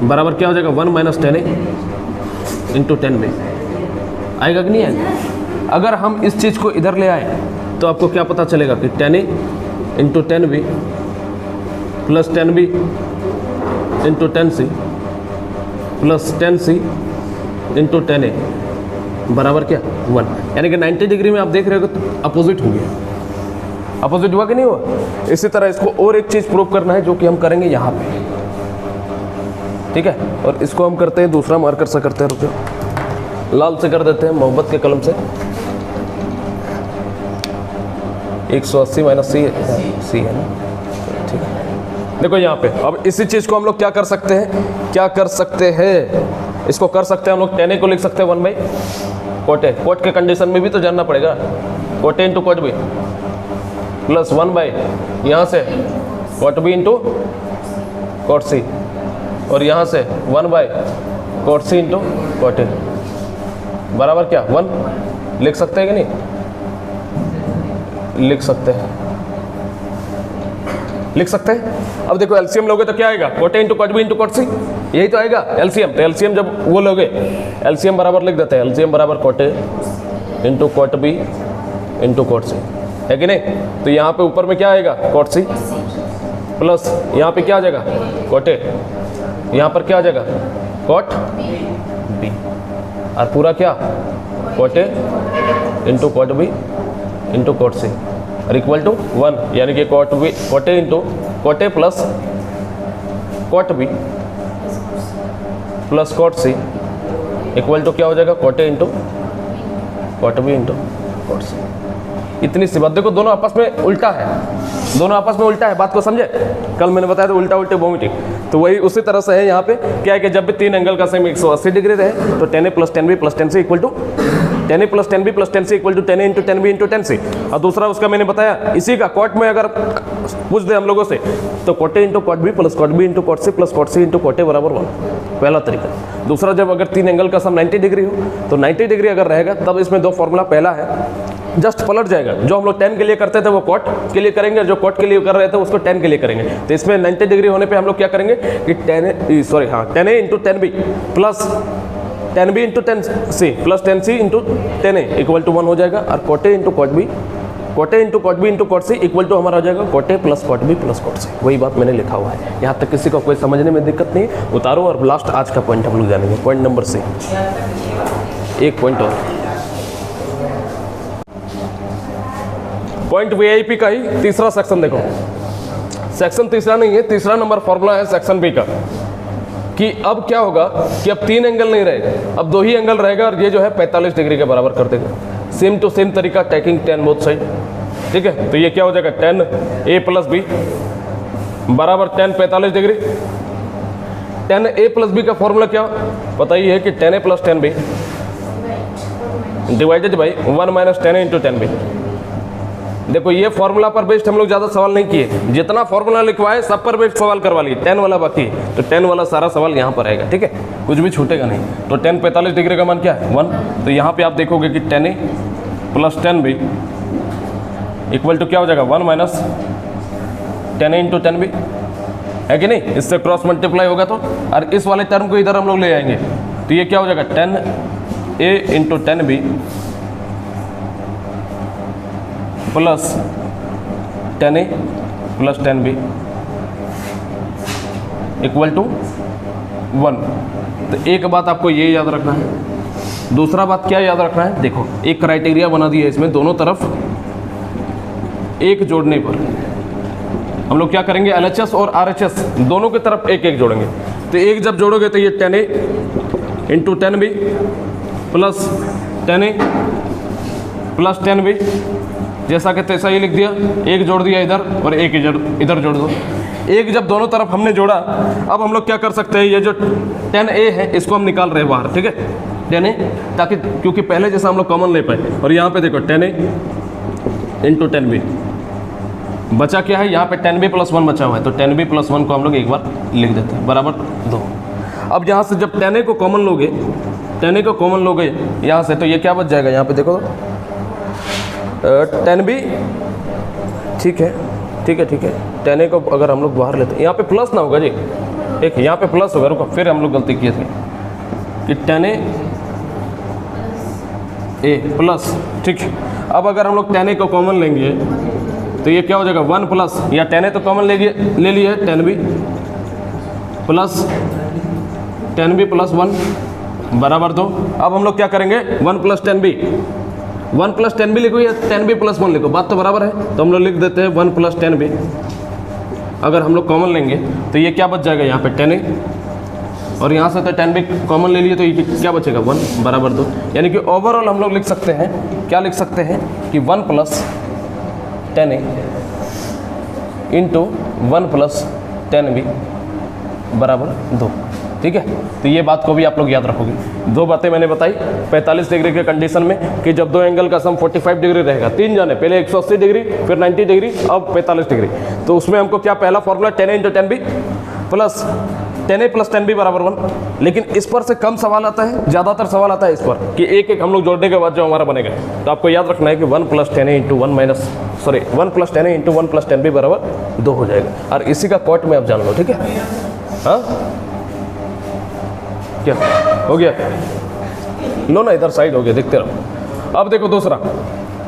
बराबर क्या हो जाएगा 1 minus tan a into tan b, आएगा कि नहीं आएगा। अगर हम इस चीज़ को इधर ले आए तो आपको क्या पता चलेगा कि tan a into tan b plus tan b into tan c plus tan c into tan a बराबर क्या 1, यानी कि 90 डिग्री में आप देख रहे हो तो अपोजिट हो गया, अपोजिट हुआ कि नहीं हुआ। इसी तरह इसको और एक चीज़ प्रूव करना है जो कि हम करेंगे यहाँ पे, ठीक है, और इसको हम करते हैं दूसरा मार्कर से करते हैं, रुको लाल से कर देते हैं मोहब्बत के कलम से, 180 माइनस सी है ना, ठीक है। देखो यहाँ पे अब इसी चीज़ को हम लोग क्या कर सकते हैं, क्या कर सकते हैं, इसको कर सकते हैं हम लोग tan a को लिख सकते हैं 1/cot a, cot के कंडीशन में भी तो जानना पड़ेगा, cot a into cot b plus 1/ यहाँ से cot b into cot c और यहाँ से 1/cot c into cot a बराबर क्या 1 लिख सकते हैं कि नहीं, लिख सकते हैं, लिख सकते हैं। अब देखो एलसीएम लोगे तो क्या आएगा cot a into cot b into cot c, यही तो आएगा एलसीएम। तो एलसीएम जब वो लोगे एलसीएम बराबर लिख देते हैं, एलसीएम बराबर cot a into cot b into cot c, है कि नहीं। तो यहाँ पे ऊपर में क्या आएगा cot c प्लस यहाँ पे क्या आ जाएगा cot a, यहाँ पर क्या आ जाएगा cot b और पूरा क्या cot a into cot b into cot c और इक्वल टू 1, यानी कि cot a into cot a plus cot b plus cot c equal to क्या हो जाएगा cot a into cot b into cot c। इतनी सी बात, देखो दोनों आपस में उल्टा है, दोनों आपस में उल्टा है, बात को समझे, कल मैंने बताया था उल्टा उल्टे वोमिटिंग, तो वही उसी तरह से है यहाँ पे। क्या है कि जब भी 3 एंगल का सेम 180 डिग्री रहे तो tan a plus tan b plus tan c equal to tan a plus tan b plus tan c equal to tan a into tan b into tan c। और दूसरा उसका मैंने बताया इसी का cot में अगर पूछ दे हम लोगों से तो cot a into cot b plus cot b into cot c plus cot c into cot a बराबर 1, पहला तरीका। दूसरा जब अगर 3 एंगल का सम 90 डिग्री हो तो 90 डिग्री अगर रहेगा तब इसमें 2 फॉर्मूला, पहला है जस्ट पलट जाएगा, जो हम लोग tan के लिए करते थे वो cot के लिए करेंगे, जो cot के लिए कर रहे थे उसको tan के लिए करेंगे। तो इसमें 90 डिग्री होने पे हम लोग क्या करेंगे कि tan a into tan b plus tan b into tan c plus tan c into tan a equal to 1 हो जाएगा, और cot a into cot b into cot b into cot c equal to हमारा हो जाएगा cot a plus cot b plus cot c। वही बात मैंने लिखा हुआ है, यहाँ तक किसी को कोई समझने में दिक्कत नहीं, उतारो और लास्ट आज का पॉइंट हम लोग जानेंगे, पॉइंट नंबर c, एक पॉइंट और पॉइंट वीआईपी का ही तीसरा सेक्शन। देखो सेक्शन तीसरा नहीं है, तीसरा नंबर फॉर्मूला है सेक्शन बी का, कि अब क्या होगा कि अब 3 एंगल नहीं रहेगा, अब 2 ही एंगल रहेगा और ये जो है 45 डिग्री के बराबर कर देगा, सेम टू सेम तरीका, टेकिंग tan बोथ साइड, ठीक है। तो ये क्या हो जाएगा tan a प्लस b बराबर tan 45 degree. tan a plus b का फॉर्मूला क्या पता ही है कि tan a plus tan b divided by 1 minus tan a into tan b। देखो ये फॉर्मूला पर बेस्ड हम लोग ज़्यादा सवाल नहीं किए, जितना फॉर्मूला लिखवाए सब पर बेस्ड सवाल करवा लिए, tan वाला बाकी है, तो tan वाला सारा सवाल यहाँ पर आएगा, ठीक है, कुछ भी छूटेगा नहीं। तो tan 45 डिग्री का मान क्या है 1, तो यहाँ पे आप देखोगे कि tan a plus tan b equal to क्या हो जाएगा 1 minus tan a into tan b, है कि नहीं, इससे क्रॉस मल्टीप्लाई होगा तो, और इस वाले टर्म को इधर हम लोग ले आएंगे तो ये क्या हो जाएगा tan a into tan b plus tan a plus tan b equal to 1। तो एक बात आपको ये याद रखना है दूसरा बात क्या याद रखना है, देखो एक क्राइटेरिया बना दिया है इसमें, दोनों तरफ एक जोड़ने पर हम लोग क्या करेंगे, LHS और RHS दोनों की तरफ एक एक जोड़ेंगे। तो एक जब जोड़ोगे तो ये 10A into 10B plus 10A plus 10B, जैसा कि तैसा ही लिख दिया, एक जोड़ दिया इधर और एक इधर जोड़ दो। एक जब दोनों तरफ हमने जोड़ा, अब हम लोग क्या कर सकते हैं, ये जो 10A है इसको हम निकाल रहे हैं बाहर, ठीक है 10A, ताकि क्योंकि पहले जैसा हम लोग कॉमन ले पाए। और यहाँ पे देखो 10A इंटू 10B, बचा क्या है यहाँ पे 10B प्लस 1 बचा हुआ है, तो 10B प्लस 1 को हम लोग एक बार लिख देते हैं बराबर 2। अब यहाँ से जब 10A को कॉमन लोगे, 10A को कॉमन लोगे यहाँ से, तो ये क्या बच जाएगा, यहाँ पे देखो 10B, ठीक है 10A को अगर हम लोग बाहर लेते हैं, यहाँ पे प्लस ना होगा जी, एक यहाँ पे प्लस होगा, रुको फिर हम लोग गलती किए थे कि 10A प्लस, ठीक है। अब अगर हम लोग 10A को कॉमन लेंगे तो ये क्या हो जाएगा 1 प्लस, या 10A तो कॉमन ले लिए 10B प्लस 10B प्लस 1 बराबर 2। अब हम लोग क्या करेंगे 1 प्लस 10B, 1 प्लस 10B लिखो या 10B प्लस 1 लिखो, बात तो बराबर है, तो हम लोग लिख देते हैं 1 प्लस 10B। अगर हम लोग कॉमन लेंगे तो ये क्या बच जाएगा यहाँ पे 10A, और यहाँ से तो 10B कॉमन ले लिए तो ये क्या बचेगा 1 बराबर 2। यानी कि ओवरऑल हम लोग लिख सकते हैं, क्या लिख सकते हैं कि 1 plus 10A into 1 plus 10B बराबर 2, ठीक है। तो ये बात को भी आप लोग याद रखोगे। दो बातें मैंने बताई 45 डिग्री के कंडीशन में कि जब दो एंगल का सम 45 डिग्री रहेगा, तीन जाने, पहले 180 डिग्री फिर 90 डिग्री अब 45 डिग्री, तो उसमें हमको क्या पहला formula 10A into 10B plus 10A plus 10B बराबर 1। लेकिन इस पर से कम सवाल आता है, ज़्यादातर सवाल आता है इस पर कि एक एक हम लोग जोड़ने के बाद जो हमारा बनेगा, तो आपको याद रखना है कि 1 plus 10A into 1 plus 10A into 1 plus 10B बराबर 2 हो जाएगा। और इसी का कॉट में आप जान लो, ठीक है। हाँ क्या हो गया, लो ना इधर साइड हो गया, देखते रहो। अब देखो दूसरा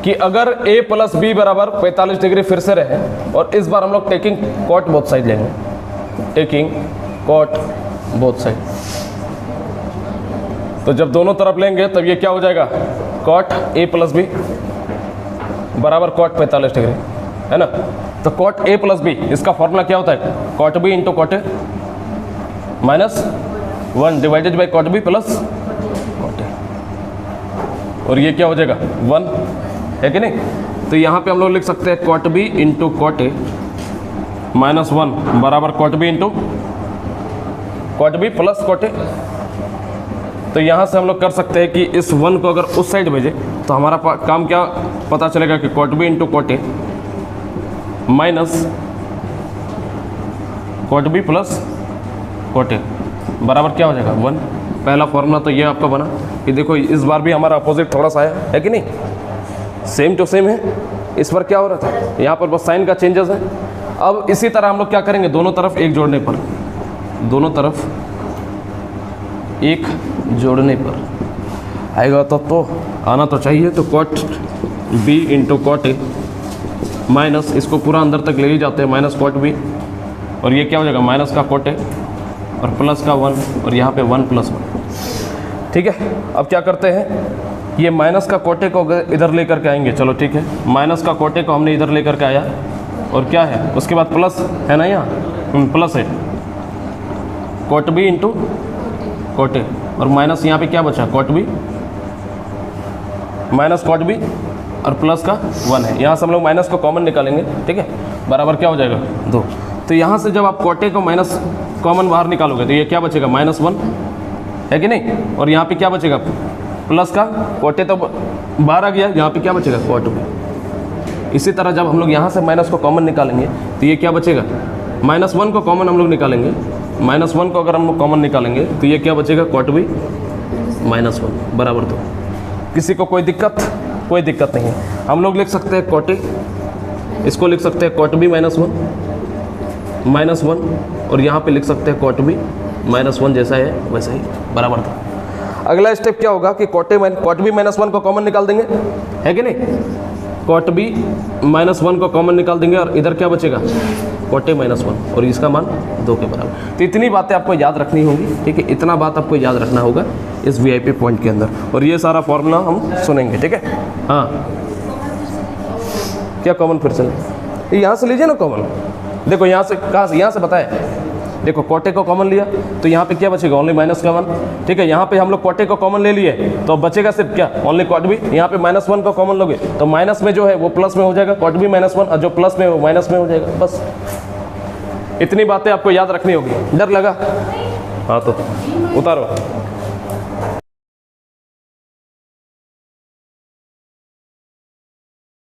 कि अगर A प्लस B बराबर 45 डिग्री फिर से रहे, और इस बार हम लोग टेकिंग कॉट बोथ साइड लेंगे, टेकिंग कॉट बोथ साइड। तो जब दोनों तरफ लेंगे तब ये क्या हो जाएगा, कॉट A प्लस B बराबर कॉट 45 डिग्री, है ना। तो कॉट A प्लस B, इसका फॉर्मूला क्या होता है, cot B into cot A minus 1 divided by cot B plus cot A, और ये क्या हो जाएगा 1, है कि नहीं। तो यहाँ पे हम लोग लिख सकते हैं cot B into cot A minus 1 बराबर cot B into cot B plus cot A। तो यहाँ से हम लोग कर सकते हैं कि इस 1 को अगर उस साइड भेजें तो हमारा काम क्या पता चलेगा कि cot B into cot A minus cot B plus cot A बराबर क्या हो जाएगा 1। पहला फॉर्मूला तो ये आपका बना कि देखो इस बार भी हमारा अपोजिट थोड़ा सा आया है कि नहीं, सेम टू सेम है। इस पर क्या हो रहा था, यहाँ पर बस साइन का चेंजेस है। अब इसी तरह हम लोग क्या करेंगे, दोनों तरफ एक जोड़ने पर, दोनों तरफ एक जोड़ने पर आएगा तो आना तो चाहिए। तो cot B into cot A minus, इसको पूरा अंदर तक ले ही जाते हैं, माइनस कॉट B, और ये क्या हो जाएगा माइनस का कॉट A और प्लस का 1, और यहाँ पे 1 प्लस 1, ठीक है। अब क्या करते हैं, ये माइनस का कोटे को इधर लेकर के आएंगे, चलो ठीक है। माइनस का कोटे को हमने इधर लेकर के आया, और क्या है उसके बाद प्लस है ना, यहाँ प्लस है कोट B इंटू कोटे, और माइनस यहाँ पे क्या बचा cot B minus cot B और प्लस का 1 है। यहाँ से हम लोग माइनस को कॉमन निकालेंगे, ठीक है, बराबर क्या हो जाएगा 2। तो यहाँ से जब आप कोटे को माइनस कॉमन बाहर निकालोगे तो ये क्या बचेगा माइनस 1, है कि नहीं, और यहाँ पे क्या बचेगा प्लस का कोटे तो बाहर आ गया, यहाँ पे क्या बचेगा कोट B। इसी तरह जब हम लोग यहाँ से माइनस को कॉमन निकालेंगे तो ये क्या बचेगा, माइनस 1 को कॉमन हम लोग निकालेंगे, माइनस 1 को अगर हम लोग कॉमन निकालेंगे तो ये क्या बचेगा कोट B माइनस 1 बराबर 2। किसी को कोई दिक्कत नहीं है। हम लोग लिख सकते हैं कोटे, इसको लिख सकते हैं कोट B माइनस 1, और यहाँ पे लिख सकते हैं कोट B माइनस 1, जैसा है वैसा ही बराबर था। अगला स्टेप क्या होगा कि कोट B माइनस 1 को कॉमन निकाल देंगे, है कि नहीं। कॉट बी -1 को कॉमन निकाल देंगे और इधर क्या बचेगा, कॉट ए -1 और इसका मान 2 के बराबर। तो इतनी बातें आपको याद रखनी होगी, ठीक है, इतना बात आपको याद रखना होगा इस वीआईपी पॉइंट के अंदर, और ये सारा फॉर्मूला हम सुनेंगे, ठीक है। हाँ, क्या कॉमन फिर से यहाँ से लीजिए ना कॉमन। देखो यहाँ से, कहाँ से, यहाँ से बताए, देखो कॉटे को कॉमन लिया तो यहाँ पे क्या बचेगा, ओनली -1, ठीक है। यहाँ पे हम लोग कॉटे को कॉमन ले लिए तो अब बचेगा सिर्फ क्या, ओनली कॉट बी। यहाँ पे -1 को कॉमन लोगे तो माइनस में जो है वो प्लस में हो जाएगा, कॉट बी -1, और जो प्लस में वो माइनस में हो जाएगा। बस इतनी बातें आपको याद रखनी होगी। डर लगा? हाँ तो उतारो।